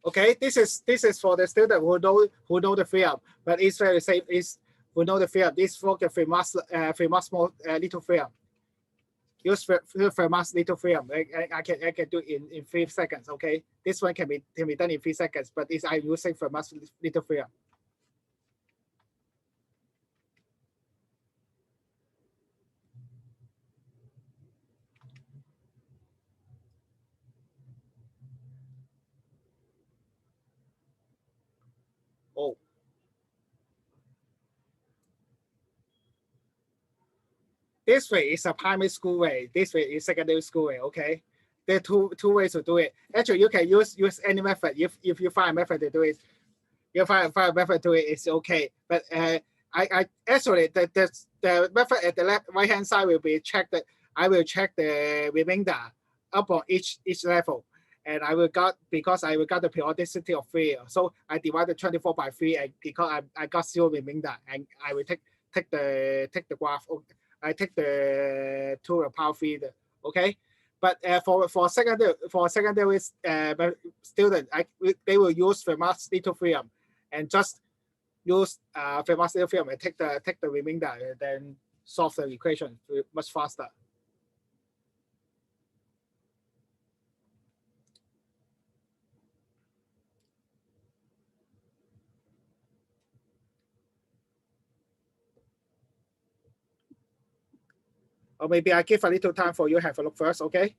Okay, this is for the student who know the theorem, but it's very safe. Is who know the theorem. This for the famous little theorem. Use famous little theorem. I can do it in 3 seconds. Okay, this one can be done in 3 seconds, but it's I'm using famous little theorem. Oh. This way is a primary school way. This way is secondary school way. Okay, there are two ways to do it. Actually, you can use any method. If you find a method to do it, you find a method to do it. It's okay. But I actually the method at the right hand side will be checked. I will check the remainder up on each level, and I will got because I will got the periodicity of 3. So I divided 24 by 3, and because I got 0 remainder, and I will take the graph. I take the 2 to the power 3. Okay, but for secondary student, they will use Fermat's little theorem and just use Fermat's little theorem and take the remainder and then solve the equation much faster. Or maybe I give a little time for you to have a look first, okay?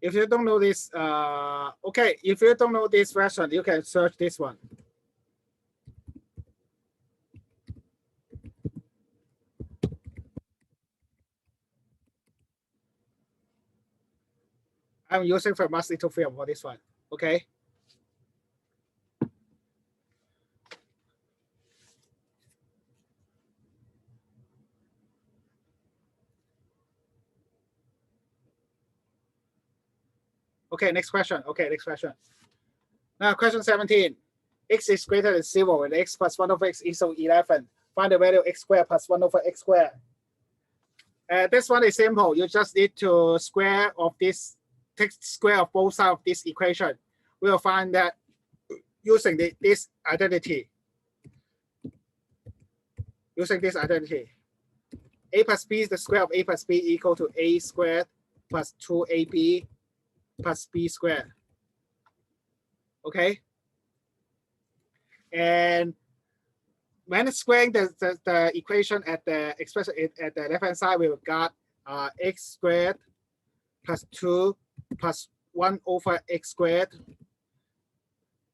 If you don't know this, okay, if you don't know this version, you can search this one. I'm using Fermat's little theorem for this one, okay? Okay, next question. Okay, next question. Now, question 17. X is greater than 0 and x plus 1 over x equals 11. Find the value of x squared plus 1 over x squared. This one is simple. You just need to square of this, take square of both sides of this equation. We'll find that using this identity. Using this identity. A plus b is the square of a plus b equal to a squared plus 2ab plus b squared. Okay. And when squaring the equation at the expression at the left hand side, we got x squared plus 2 plus 1 over x squared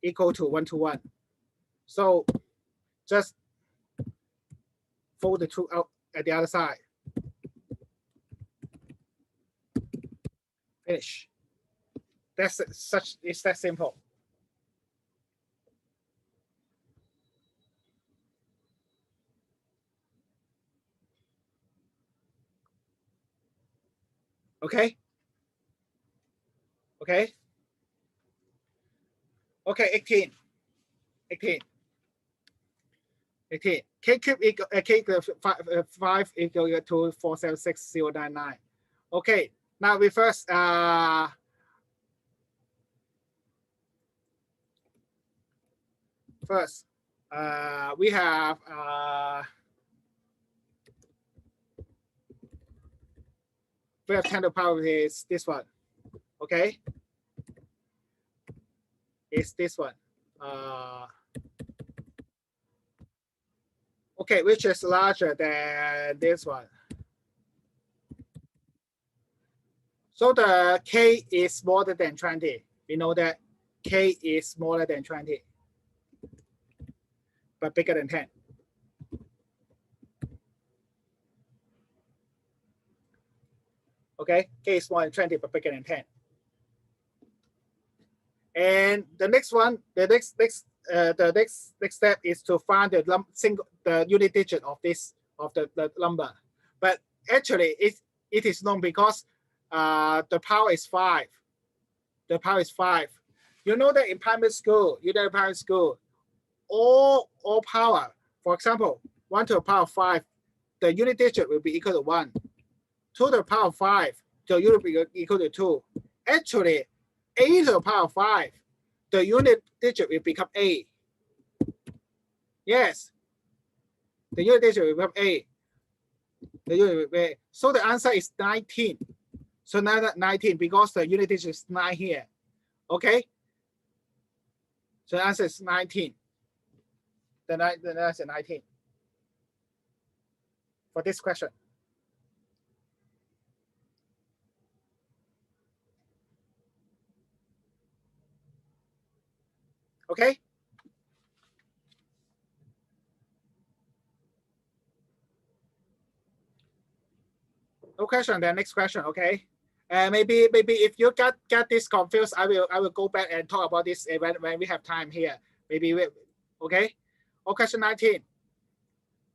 equal to 1 to 1. So just fold the 2 out at the other side. Finish. It's that simple. Okay. Okay. Okay, 18. 18. K cube equal k 5 equal to 476,099. Okay, now we first we have we have 10 to the power is this one. Okay, it's this one. Okay, which is larger than this one. So the k is smaller than 20. We know that k is smaller than 20, but bigger than 10. Okay, k is smaller than 20, but bigger than 10. And the next one, the next step is to find the unit digit of the number. But actually, it is known because the power is 5. The power is 5. You know that in primary school, all power, for example, 1 to the power of 5, the unit digit will be equal to 1. 2 to the power of 5, the unit will be equal to 2. Actually, a to the power of 5, the unit digit will become a. Yes, the unit digit will become a. The unit will be a. So the answer is 19. So now 19 because the unit digit is 9 here. Okay. So the answer is 19. The answer is 19 for this question. Okay. No question. Then next question. Okay. Maybe if you get this confused, I will go back and talk about this when we have time here. Maybe okay. Or question 19.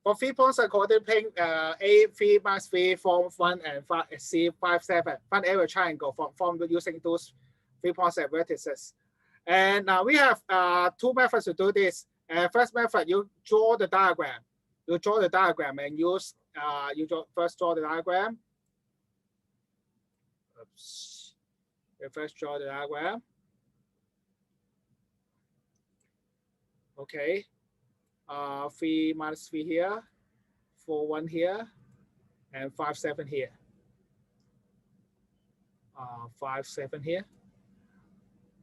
For 3 points according to A 3 minus 3 form 1 and 5, C 5 7. Find every triangle formed using those 3 points and vertices. And now we have 2 methods to do this. First method, you draw the diagram. You draw the diagram and use first draw the diagram. Oops. You first draw the diagram. Okay. 3 minus 3 here, 4 1 here, and 5 7 here. 5 7 here.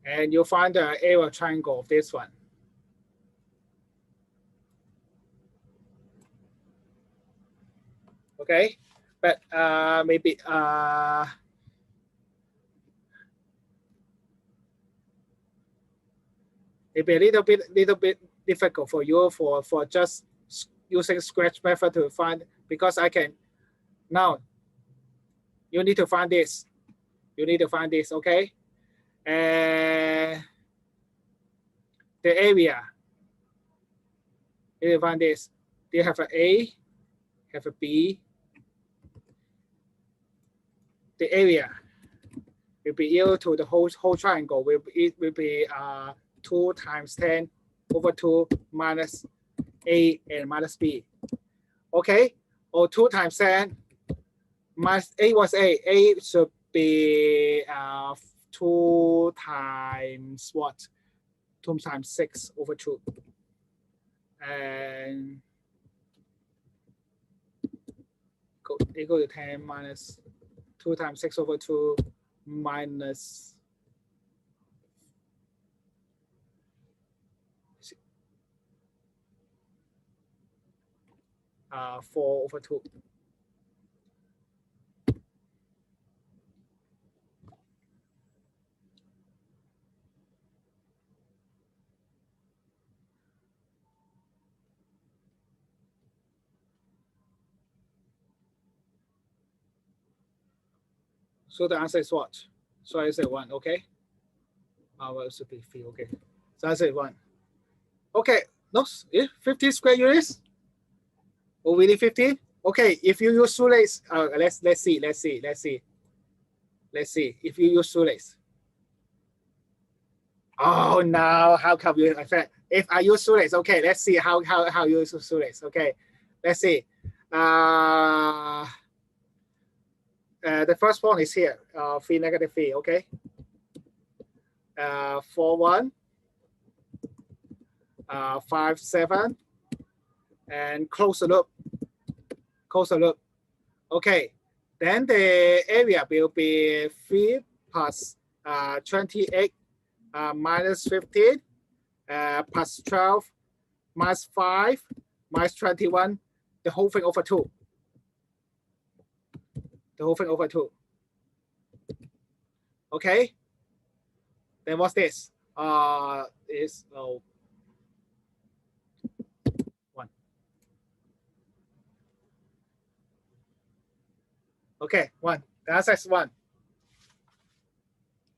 And you find the area triangle of this one. Okay, but maybe maybe a little bit difficult for you for just using scratch method to find, because I can now you need to find this. You need to find this, okay? And the area. You need to find this. You have an A, have a B. The area will be equal to the whole triangle. It will be 2 times 10 over 2 minus A and minus B. Okay, or 2 times 10 minus A was A. A should be 2 times what? 2 times 6 over 2. And equal to 10 minus 2 times 6 over 2 minus 4 over 2. So the answer is what? So I say 1, okay? Well, it should be 3, okay. So I say 1. Okay, no, 50 square units? Oh, really 50? Okay, if you use shoelace, let's see. If you use shoelace. Oh no, how come you affect? If I use shoelace, okay, let's see how you use shoelace. Okay, let's see. The first one is here, 3 negative 3, okay. 4 1, 5 7, and close the loop. Okay, then the area will be 3 plus 28 minus 15 plus 12 minus 5 minus 21, the whole thing over 2. The whole thing over 2. Okay. Then what's this? Is 1. Okay, 1. The answer is 1.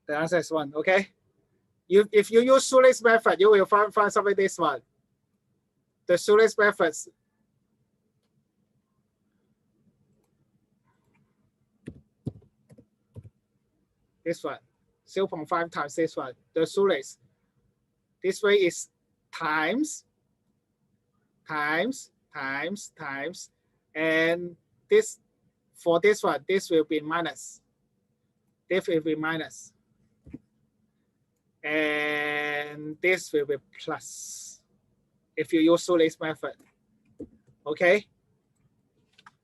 The answer is 1. Okay. If you use shoelace method, you will find something like this one. The shoelace methods. This one, 0.5 times this one. The shoelace. This way is times, and this for this one, this will be minus. This will be minus. And this will be plus if you use shoelace method. Okay?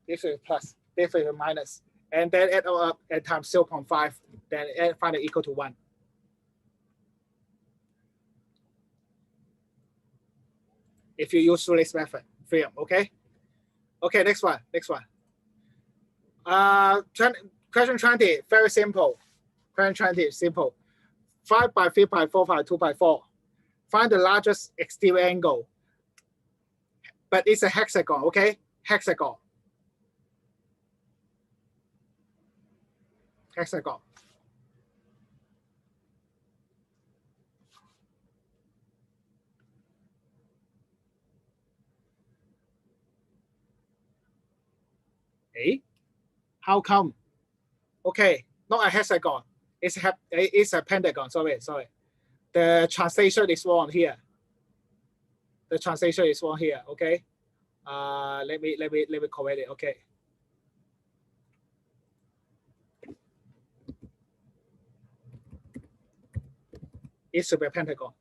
This will be plus, this will be minus. And then add up at times 0.5, then find it equal to 1. If you use shoelace method, theorem, okay? Okay, next one. Question 20, very simple. Question 20, simple. 5 by 3 by 4 by 2 by 4. Find the largest exterior angle. But it's a hexagon, okay? Hexagon. Hey, how come? Okay, not a hexagon. It's a pentagon. Sorry. The translation is wrong here. Okay. Let me correct it. Okay. It should be a pentagon.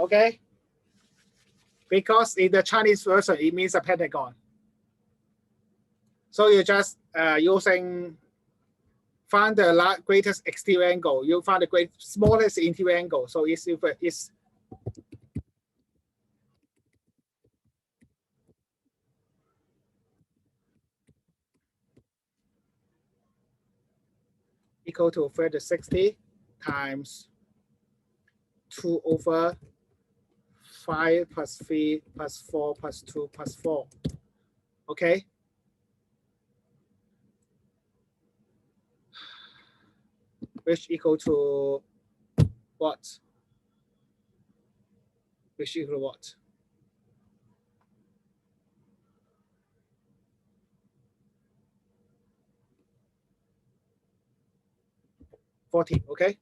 Okay? Because in the Chinese version, it means a pentagon. So you just using find the greatest exterior angle. You find the smallest interior angle. So it's equal to 360 times 2 over 5 plus 3 plus 4 plus 2 plus 4. Okay? Which equal to what? 40, okay?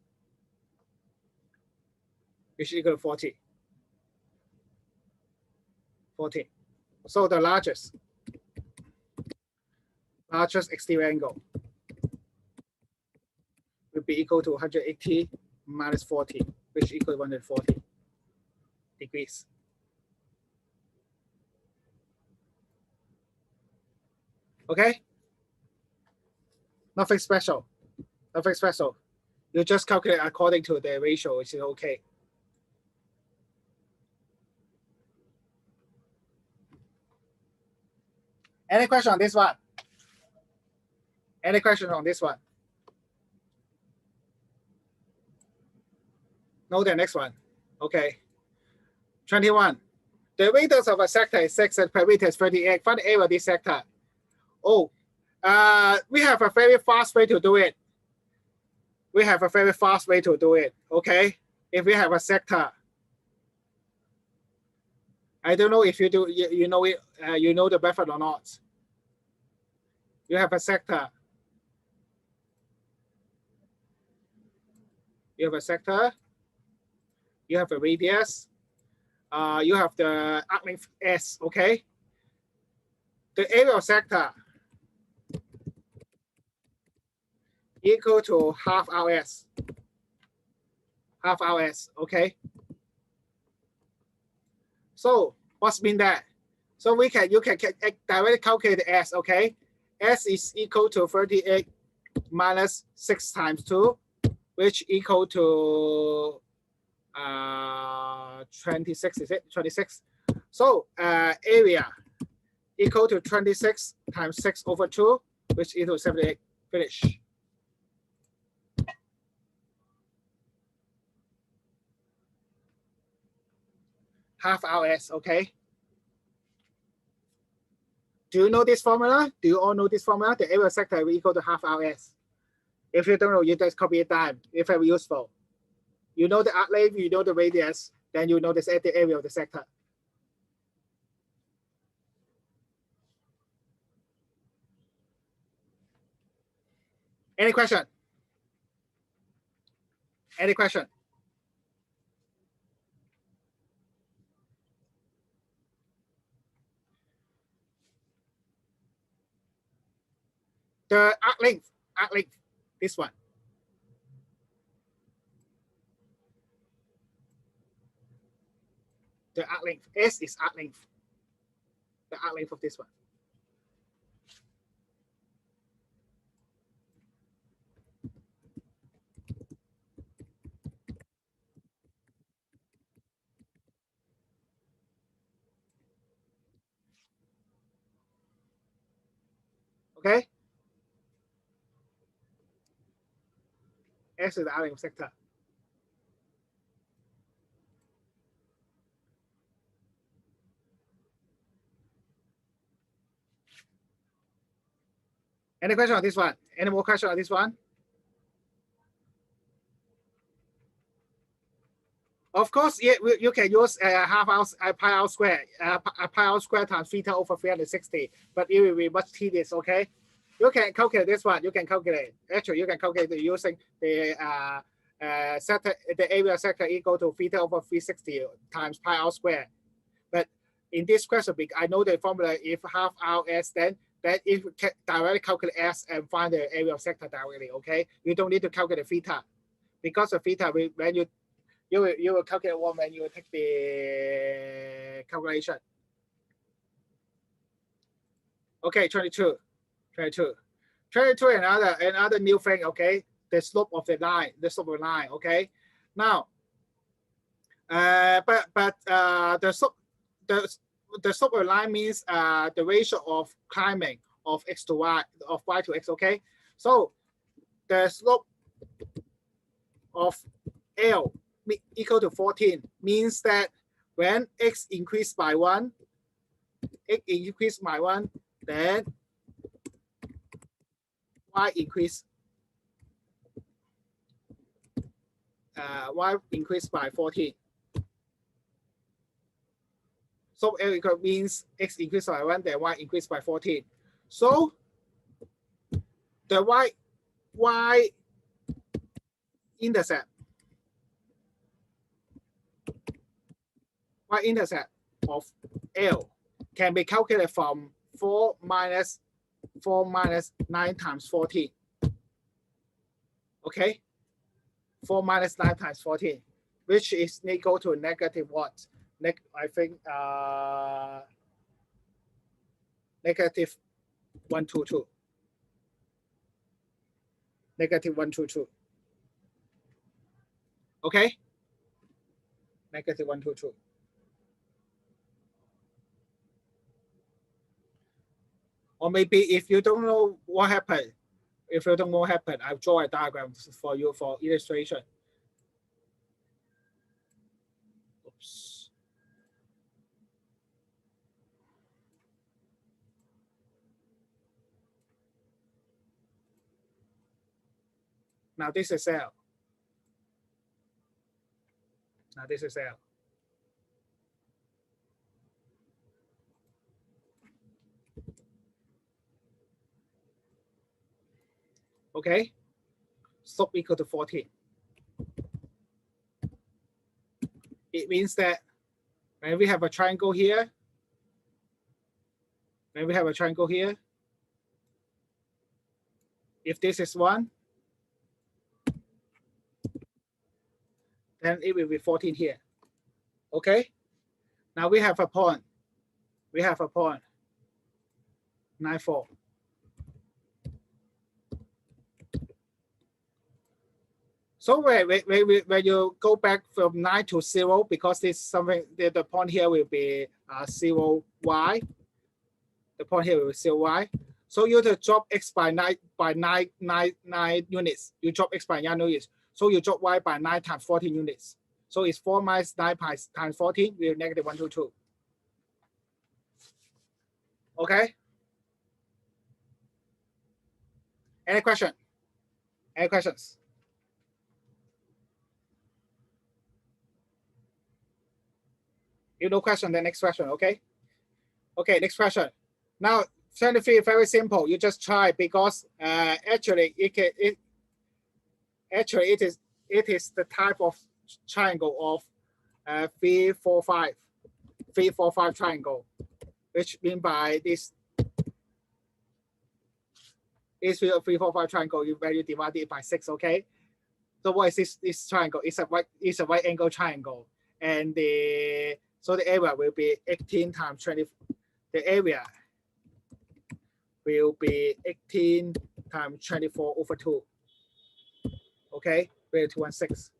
Which equal to 40. So the largest exterior angle will be equal to 180 minus 40, which equal to 140 degrees. Okay? Nothing special. You just calculate according to the ratio, which is okay. Any question on this one? No, the next one. Okay. 21. The radius of a sector is 6 and perimeter is 38. Find the area of this sector. Oh, we have a very fast way to do it. Okay? If we have a sector, I don't know if you know it, you know the method or not. You have a sector. You have a radius. You have the arc length S, okay? The area of sector equal to half RS. Okay? So what's mean that? So you can directly calculate the S, okay? S is equal to 38 minus 6 times 2, which equal to 26, is it? 26. So area equal to 26 times 6 over 2, which equal to 78. Finish. Half RS, okay? Do you know this formula? Do you all know this formula? The area sector will equal to half RS. If you don't know, you just copy it down. If very useful. You know the arc length, you know the radius, then you know the area of the sector. Any question? Any question? The arc length, this one. The arc length, S is arc length. The arc length of this one. Okay? S is the arc length sector. Any question on this one? Any more question on this one? Of course, yeah, you can use half hour pi r square, pi r square times theta over 360, but it will be much tedious. Okay, you can calculate this one. You can calculate. Actually, you can calculate using the sector, the area sector equal to theta over 360 times pi r square. But in this question, I know the formula. If half r s, then if you can directly calculate s and find the area of sector directly. Okay, you don't need to calculate theta, because of theta, when you will calculate one when you take the calculation. Okay, 22. Another new thing. Okay, the slope of the line. Okay, now, the slope of the line means the ratio of climbing of x to y, of y to x. Okay, so the slope of L equal to 14 means that when x increased by 1, then y increased by 14. So L equal means x increased by 1, then y increased by 14. So the y intercept of L can be calculated from 4 minus 9 times 14. Okay, 4 minus 9 times 14, which is equal to negative what? I think negative 122. Negative 122. Okay, negative 122. Or maybe if you don't know what happened, I'll draw a diagram for you for illustration. Oops. Now this is L. Okay, slope equal to 14. It means that when we have a triangle here, if this is 1, then it will be 14 here. Okay, now we have a point. 94. So when you go back from 9 to 0, because this something, the point here will be 0 y. The point here will be 0 y. So you have to drop x by 9 units. You drop x by 9 units. So you drop y by 9 times 14 units. So it's 4 minus 9 times 14 will negative 122. Okay. Any question? Any questions? If no question, then next question, okay? Okay, next question. Now, 23 very simple. You just try because actually it is the type of triangle of 3, 4, 5 triangle, which mean by this is 3, 4, 5 triangle. You value divided it by 6, okay? So what is this triangle? It's a right angle triangle, and so the area will be 18 times 20. The area will be 18 times 24 over 2. Okay, value 216.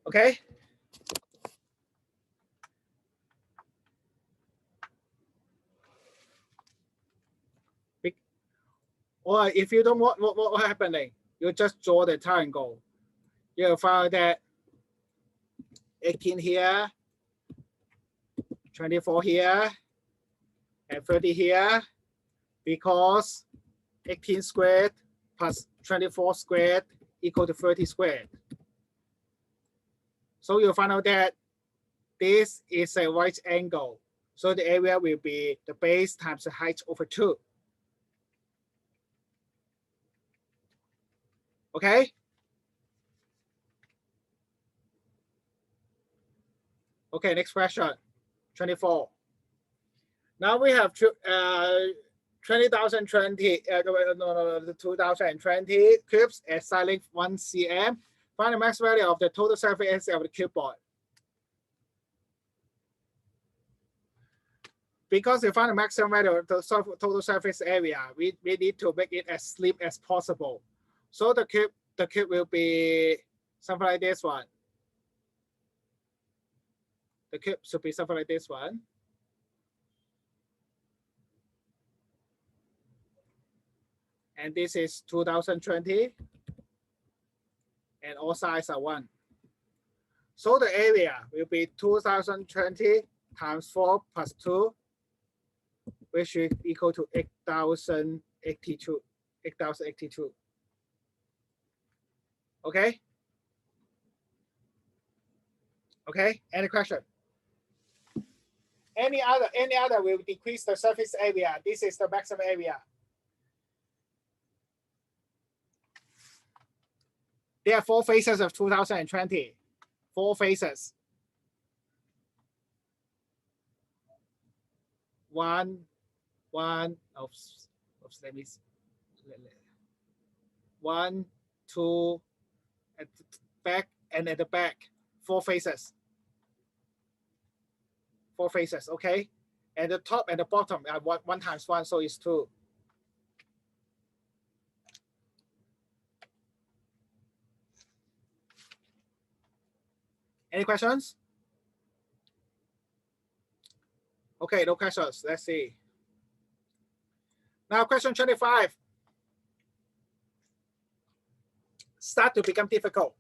Okay. Or if you don't want what happening, you just draw the triangle. You'll find that 18 here, 24 here, and 30 here, because 18 squared plus 24 squared equal to 30 squared. So you'll find out that this is a right angle. So the area will be the base times the height over 2. Okay? Okay, next question, 24. Now we have 20,020, 2020 cubes at side length 1 cm. Find the max value of the total surface area of the cuboid. Because we find the maximum value of the total surface area, we need to make it as slim as possible. So the cube will be something like this one. The cube should be something like this one. And this is 2020. And all sides are 1. So the area will be 2020 times 4 plus 2, which is equal to 8,082. 8,082. Okay? Okay, any question? Any other will decrease the surface area. This is the maximum area. There are 4 phases of 2020. 4 phases. 1, oops, let me see. 1, 2, at the back and at the back. 4 phases. 4 phases, okay? And the top and the bottom are 1 times 1, so it's 2. Any questions? Okay, no questions. Let's see. Now, question 25. Start to become difficult.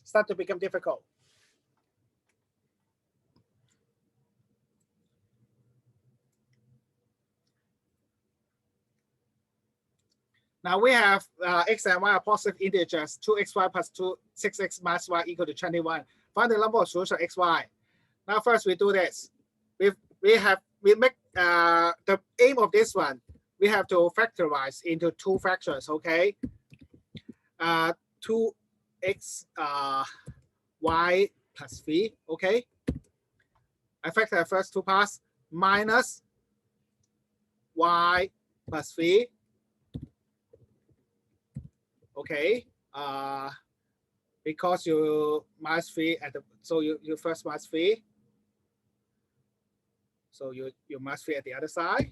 Start to become difficult. Now we have x and y are positive integers, 2xy plus 6x minus y equal to 21. Find the number of solution xy. Now first we do this. We make the aim of this one. We have to factorize into 2 fractions, okay? 2x y plus 3, okay? I factor the first 2 parts minus y plus 3. Okay, because you minus 3 at the, so you first minus 3. So you minus 3 at the other side.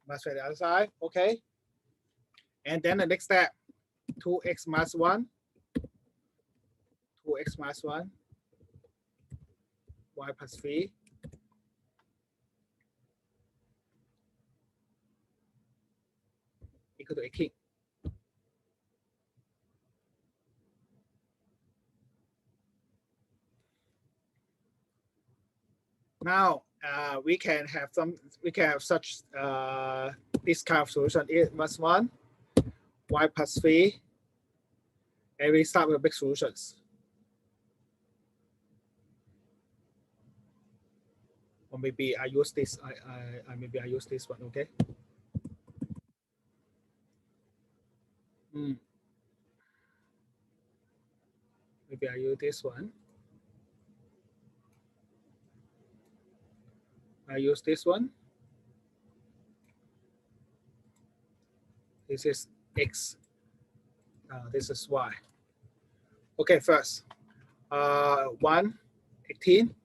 Minus 3 at the other side, okay. And then the next step, 2x minus 1. 2x minus 1. Y plus 3. Equal to 18. Now we can have such this kind of solution. It plus 1, y plus 3, and we start with big solutions. Or maybe I use this. Maybe I use this one. Okay. Maybe I use this one. I use this one. This is x. This is y. Okay, first, 118.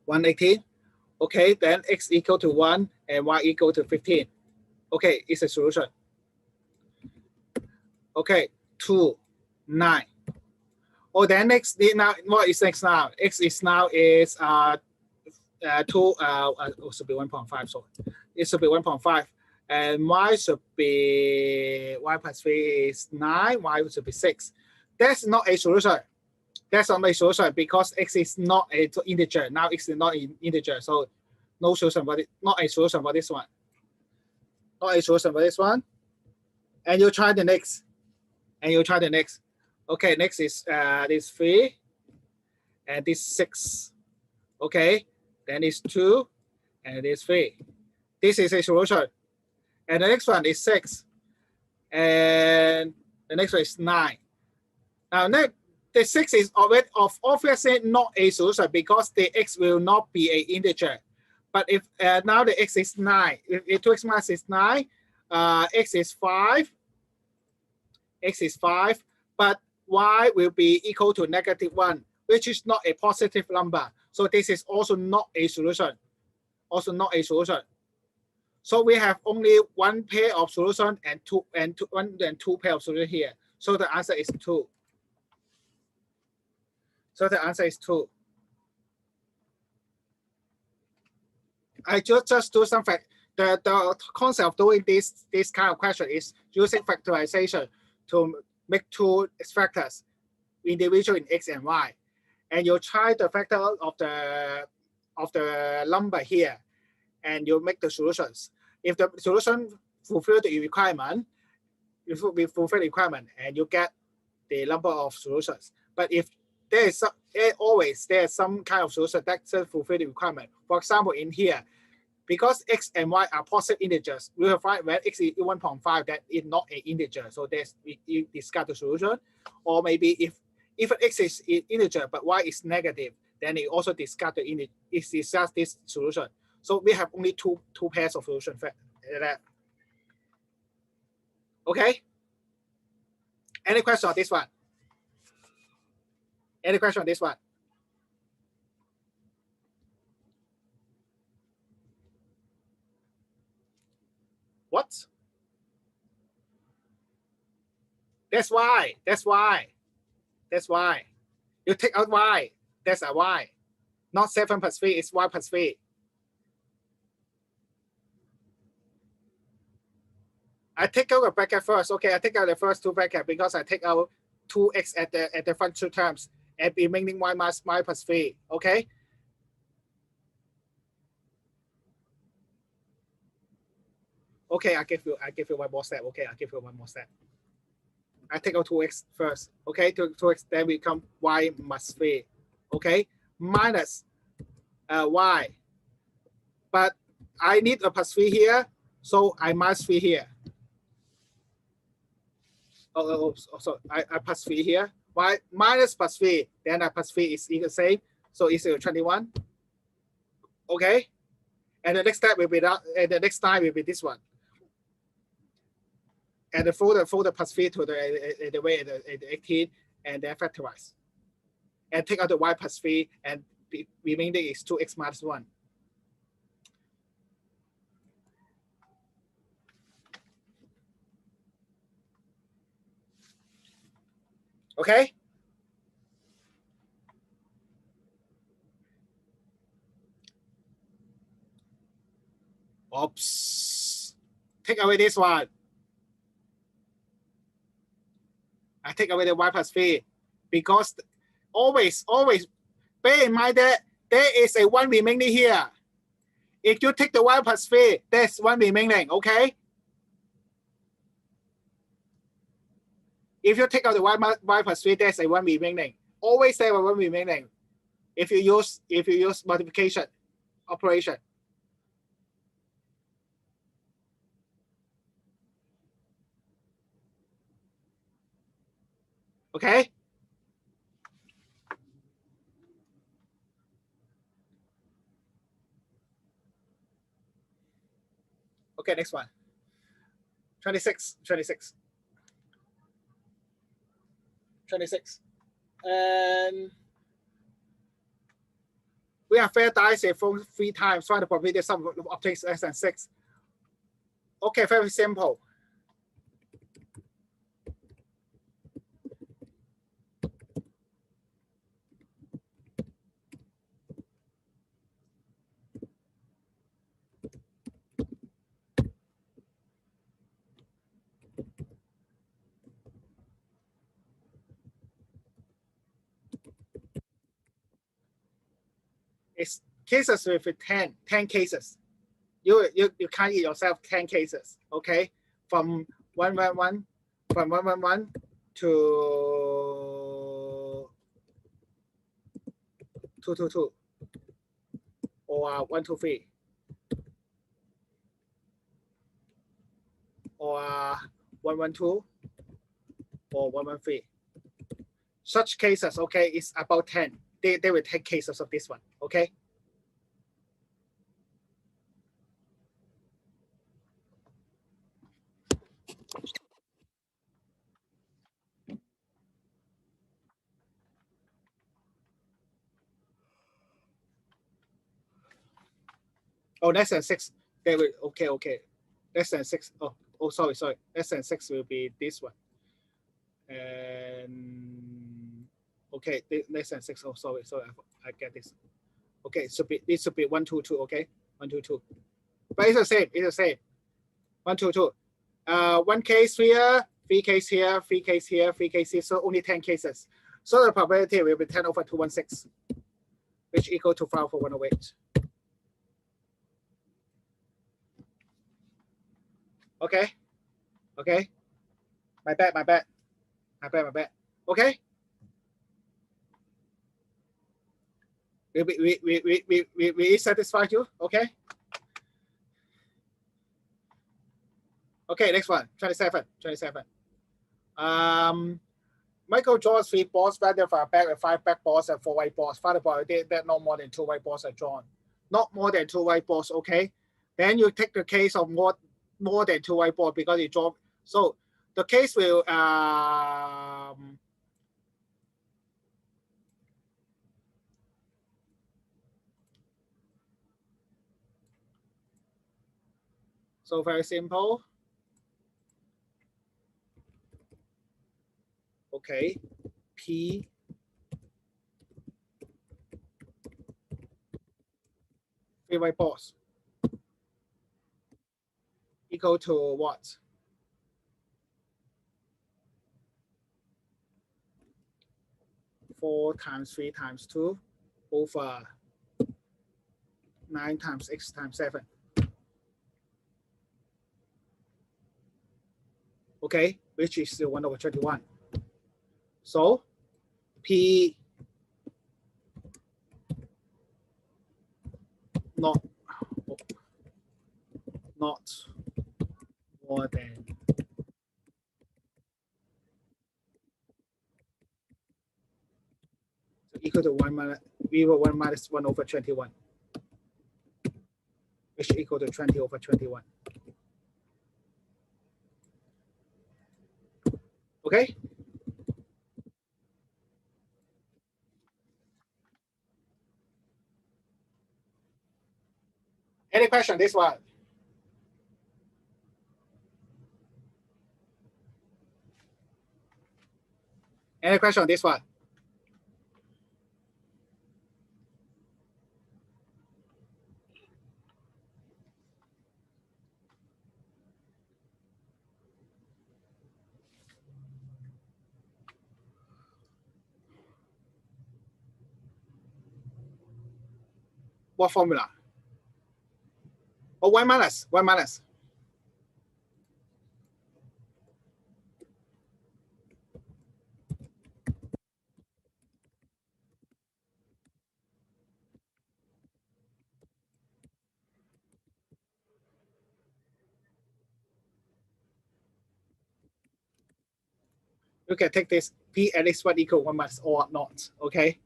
118. Okay, then x equal to 1 and y equal to 15. Okay, it's a solution. Okay, 2, 9. Oh, then next, now what is next now? X is now is 2, should be 1.5. So it should be 1.5. And y should be, y plus 3 is 9, y should be 6. That's not a solution. That's not a solution because x is not an integer. Now x is not an integer. So no solution, but not a solution for this one. Not a solution for this one. And you try the next. And you try the next. Okay, next is this 3 and this 6. Okay, then it's 2 and this 3. This is a solution. And the next one is 6. And the next one is 9. Now, the 6 is already obviously not a solution because the x will not be an integer. But if now the x is 9, if 2x minus is 9, x is 5. X is 5, but y will be equal to -1, which is not a positive number. So this is also not a solution. Also not a solution. So we have only one pair of solution and two pair of solution here. So the answer is 2. So the answer is 2. I just do some fact. The concept of doing this kind of question is using factorization to make 2 factors individual in x and y, and you try the factor of the number here, and you make the solutions. If the solution fulfill the requirement, and you get the number of solutions. But if there is always there's some kind of solution that doesn't fulfill the requirement. For example, in here, because x and y are positive integers, we will find when x is 1.5 that is not an integer. So you discard the solution. Or maybe if x is integer but y is negative, then you also discard the integer. It discards this solution. So we have only two pairs of solution. Okay. Any question on this one? Any question on this one? What? That's why. You take out y. That's a y. Not 7 plus 3, it's y plus 3. I take out the bracket first. Okay, I take out the first 2 brackets because I take out 2x at the front 2 terms and remaining y plus 3. Okay. Okay, I give you one more step. Okay, I give you one more step. I take out 2x first. Okay, 2x, then become y plus 3. Okay, minus y. But I need a plus 3 here, so I minus 3 here. So I plus 3 here. Y minus plus 3, then I plus 3 is equal same. So it's 21. Okay, and the next step will be that, and the next time will be this one. And fold the plus 3 to the way at 18, and then factorize. And take out the y plus 3, and the remaining is 2x minus 1. Okay? Oops. Take away this one. I take away the y plus 3 because always Bear in mind that there is a 1 remaining here. If you take the y plus 3, there's 1 remaining, okay? If you take out the y plus 3, there's a 1 remaining. Always have a 1 remaining if you use multiplication operation. Okay? Okay, next one. 26. And we have fair dice from 3 times. Find the probability sum obtains less than 6. Okay, very simple. It's cases with 10 cases. You can't eat yourself 10 cases, okay? From 111 to 222 or 123 or 112 or 113. Such cases, okay, is about 10. They will take cases of this one, okay? Oh, less than 6. They will okay. Less than 6. Oh, sorry. Less than 6 will be this one. And okay, less than 6. Oh, sorry. I get this. Okay, it should be 122. Okay, 122. But it's the same. 122. One case here, 3 case here, 3 case here, 3 case here. So only 10 cases. So the probability will be 10 over 216, which equal to 5 over 108. Okay. My bad. Okay. We satisfied you? Okay. Okay, next one. 27. Michael draws 3 balls, whether for a back with 5 black balls and 4 white balls. Find the probability that no more than 2 white balls are drawn. Not more than 2 white balls, okay? Then you take the case of more than 2 white balls because you draw. So the case will so very simple. Okay, P three white balls equal to what? 4 times 3 times 2 over 9 times x times 7. Okay, which is 1 over 21. So P not more than so equal to 1 minus 1 over 21, which equal to 20 over 21. Okay. Any question this one? Any question on this one? What formula? Oh, 1 minus. You can take this P at least 1 equal 1 minus or not. Okay.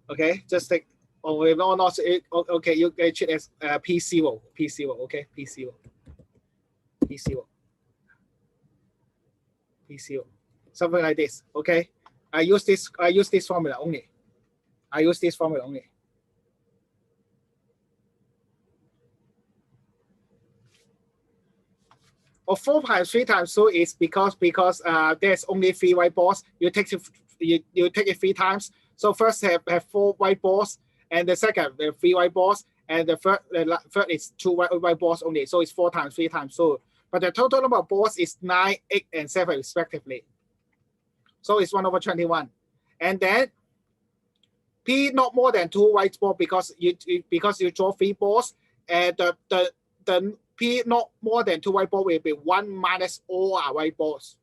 Okay, just take. Oh, no, not okay. You treat as P0. Okay, P0. Something like this. Okay. I use this formula only. Or 4 times 3 times 2 is because there's only 3 white balls. You take it 3 times. So first have 4 white balls, and the second 3 white balls, and the third is 2 white balls only. So it's 4 times 3 times 2. But the total number of balls is 9, 8, and 7 respectively. So it's 1/21. And then P not more than 2 white balls because you draw 3 balls, and the P not more than 2 white balls will be 1 minus all our white balls.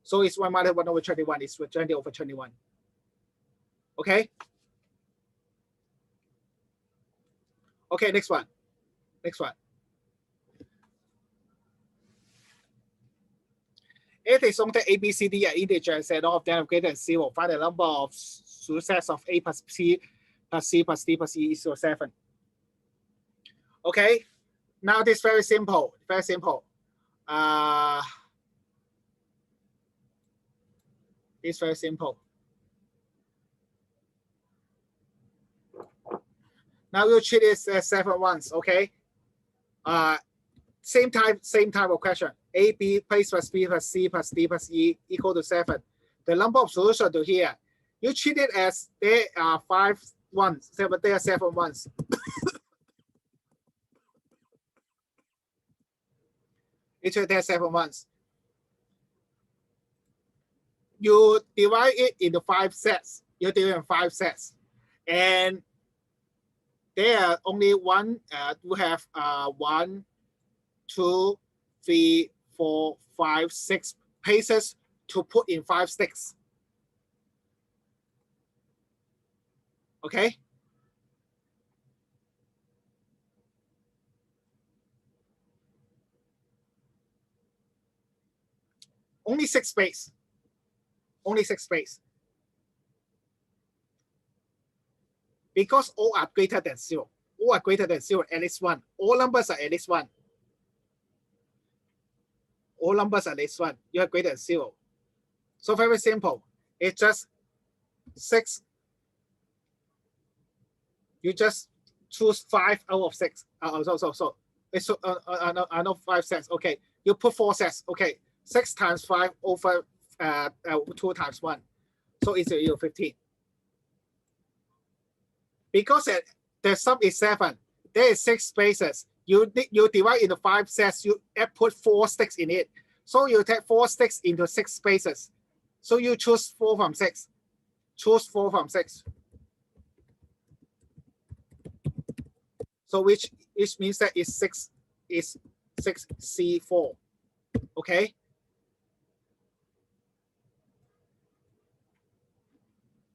So it's 1 minus 1/21. It's 20/21. Okay. Okay, next one. If it's only A, B, C, D are integers and all of them are greater than 0, find the number of subsets of A plus C plus C plus D plus E is 7. Okay. Now this is very simple. It's very simple. Now we'll treat this as 7 once. Okay. Same type of question. A, B plus B plus C plus D plus E equal to 7. The number of solutions to here, you treat it as there are 5 ones, but there are 7 ones. You treat there are 7 ones. You divide it into 5 sets. And there are only one. You have 1, 2, 3, 4, 5, 6 places to put in 5 sticks. Okay. Only 6 space. Because all are greater than 0. At least 1. All numbers are at least 1. You are greater than 0. So very simple. It's just 6. You just choose 5 out of 6. So it's no 5 sets. Okay. You put 4 sets. Okay. 6 times 5 over 2 times 1. So it's 15. Because the sum is 7, there is 6 spaces. You divide into 5 sets. You put 4 sticks in it. So you take 4 sticks into 6 spaces. So you choose 4 from 6. So which means that is 6C4. Okay.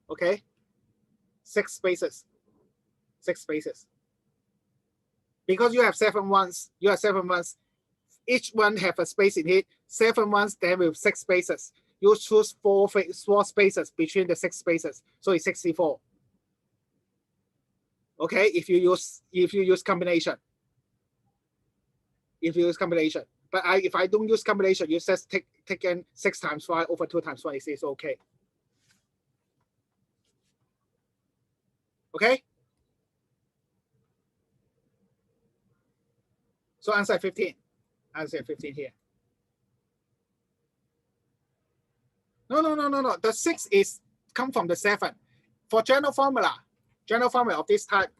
Okay. 6 spaces. Because you have 7 ones. Each one have a space in it. 7 ones, then with 6 spaces. You choose 4 spaces between the 6 spaces. So it's 64. Okay, if you use combination. But if I don't use combination, you just take in 6 times 5 over 2 times 1 is okay. Okay. So answer 15. Answer 15 here. No. The 6 is come from the 7. For general formula of this type,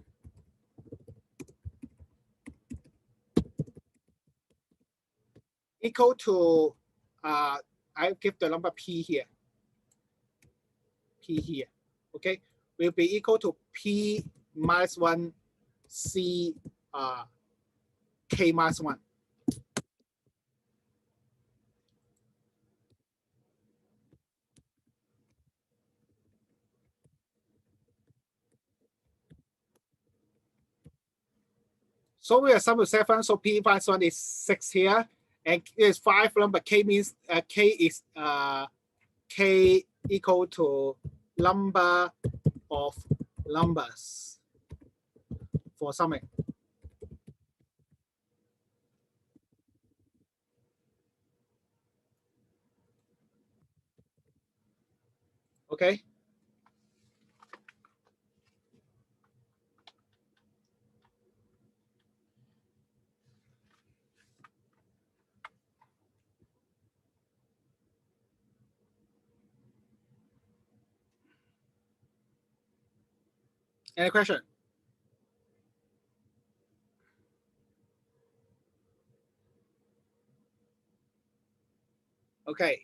equal to I give the number P here. P here, okay, will be equal to P minus 1 C K minus 1. So we are sum of 7, so P minus 1 is 6 here, and there's 5 number. K means K is K equal to number of numbers for summing. Okay. Any question? Okay.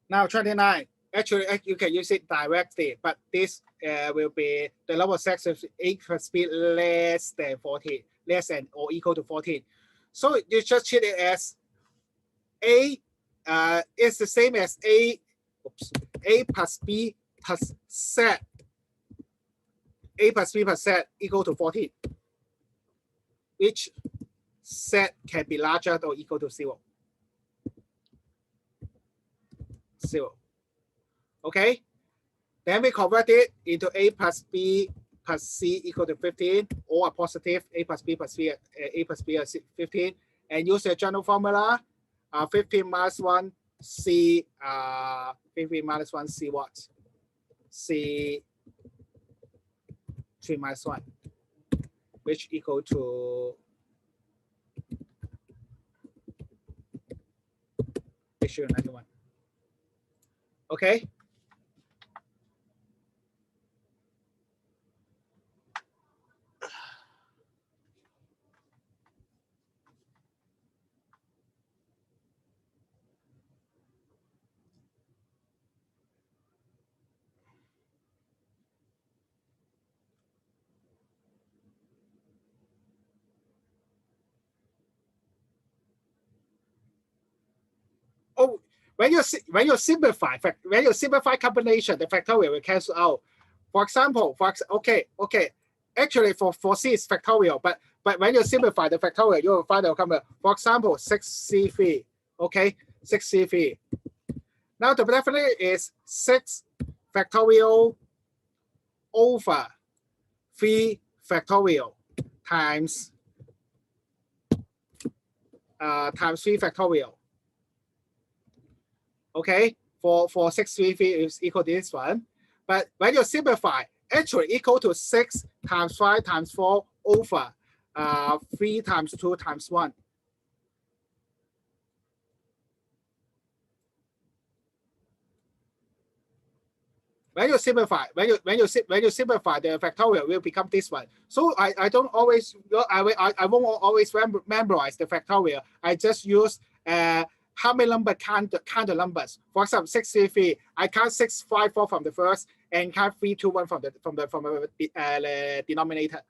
Now 29. Actually, you can use it directly, but this will be the number of sets of 8 plus b less than 14, less than or equal to 14. So you just treat it as A is the same as A plus B plus set. A plus B plus set equal to 14, which set can be larger or equal to 0. 0. Okay. Then we convert it into A plus B plus C equal to 15, or a positive A plus B plus C, A plus B is 15, and use the general formula, 15 minus 1 C, 15 minus 1 C what? C 3 minus 1, which equal to issue 91. Okay. Oh, when you simplify combination, the factorial will cancel out. For example, okay. Actually, for C is factorial, but when you simplify the factorial, you will find out common. For example, 6C3. Okay, 6C3. Now the definition is 6 factorial over 3 factorial times 3 factorial. Okay, for 633 is equal to this one. But when you simplify, actually equal to 6 times 5 times 4 over 3 times 2 times 1. When you simplify, when you simplify, the factorial will become this one. So I don't always, I won't always memorize the factorial. I just use how many number count the numbers. For example, 633, I count 654 from the first and count 321 from the denominator.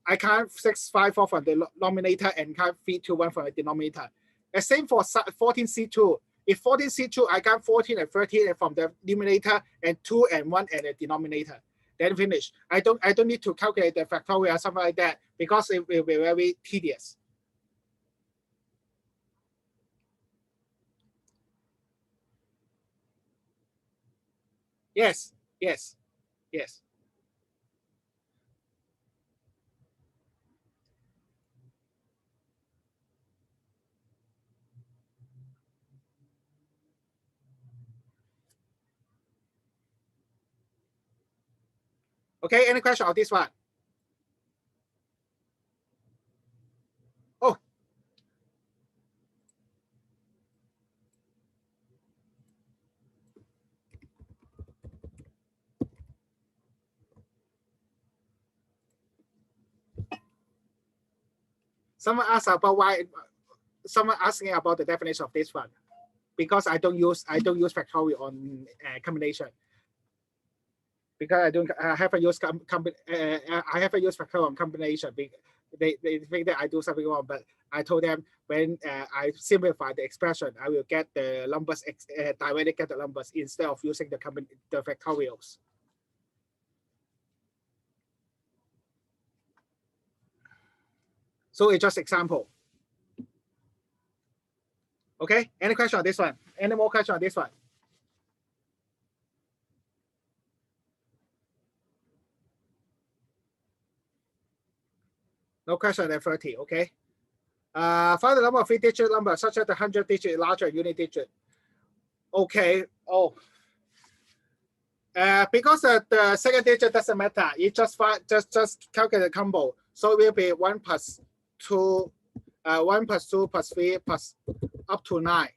I count 654 from the denominator and count 321 from the denominator. The same for 14C2. If 14C2, I count 14 and 13 from the numerator and 2 and 1 and the denominator. Then finish. I don't need to calculate the factorial or something like that because it will be very tedious. Yes. Okay, any question on this one? Oh. Someone asking about the definition of this one. because I don't use factorial on combination. Because I haven't used factorial on combination. They think that I do something wrong, but I told them when I simplify the expression, I will get the numbers directly get the numbers instead of using the factorials. So it's just example. Okay, any question on this one? Any more question on this one? No question at 30, okay? Find the number of 3-digit number such that the 100-digit is larger than unit digit. Okay, because the second digit doesn't matter, it just calculate the combo. So it will be 1 plus 2, 1 plus 2 plus 3 plus up to 9.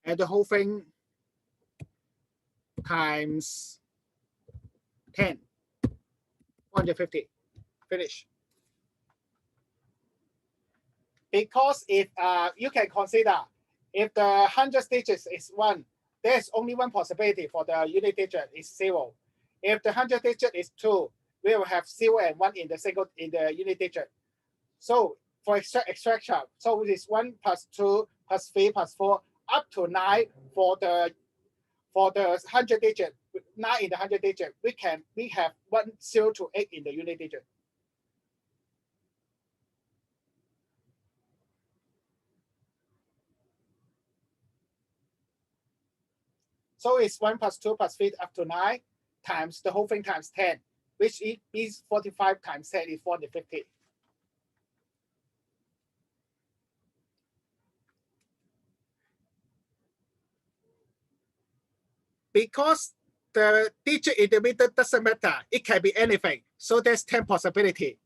And the whole thing times 10, 450, finish. Because if you can consider, if the 100 digits is 1, there's only one possibility for the unit digit is 0. If the 100 digit is 2, we will have 0 and 1 in the unit digit. So for extraction, so it is 1 plus 2 plus 3 plus 4 up to 9 for the 100 digit, 9 in the 100 digit. We have 1 0 to 8 in the unit digit. So it's 1 plus 2 plus 3 up to 9 times the whole thing times 10, which is 45 times 10 is 450. Because the digit in the middle doesn't matter, it can be anything. So there's 10 possibility.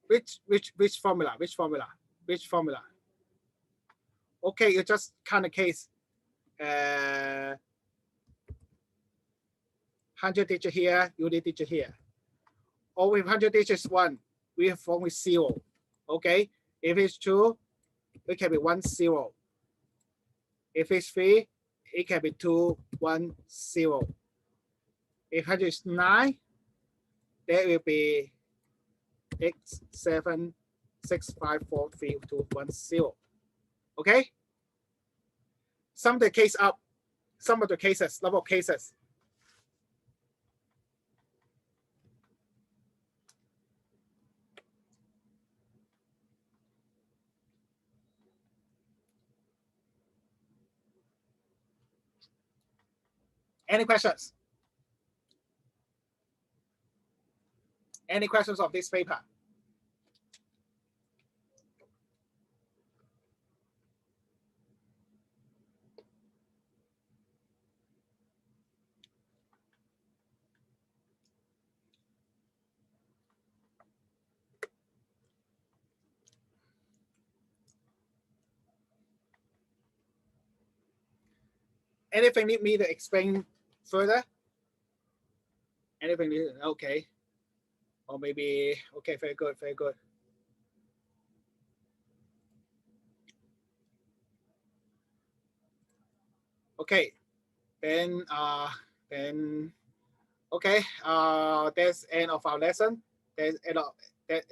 Which formula? Which formula? Which formula? Okay, you just kind of case 100 digit here, unit digit here. Or if 100 digits 1, we have form with 0. Okay, if it's 2, it can be 1 0. If it's 3, it can be 2 1 0. If 100 is 9, that will be 8 7 6 5 4 3 2 1 0. Okay, sum the case up, some of the cases, number of cases. Any questions? Any questions of this paper? Anything need me to explain further? Anything need, okay. Or maybe, okay, very good, very good. Okay, then okay, that's end of our lesson. That's end of that.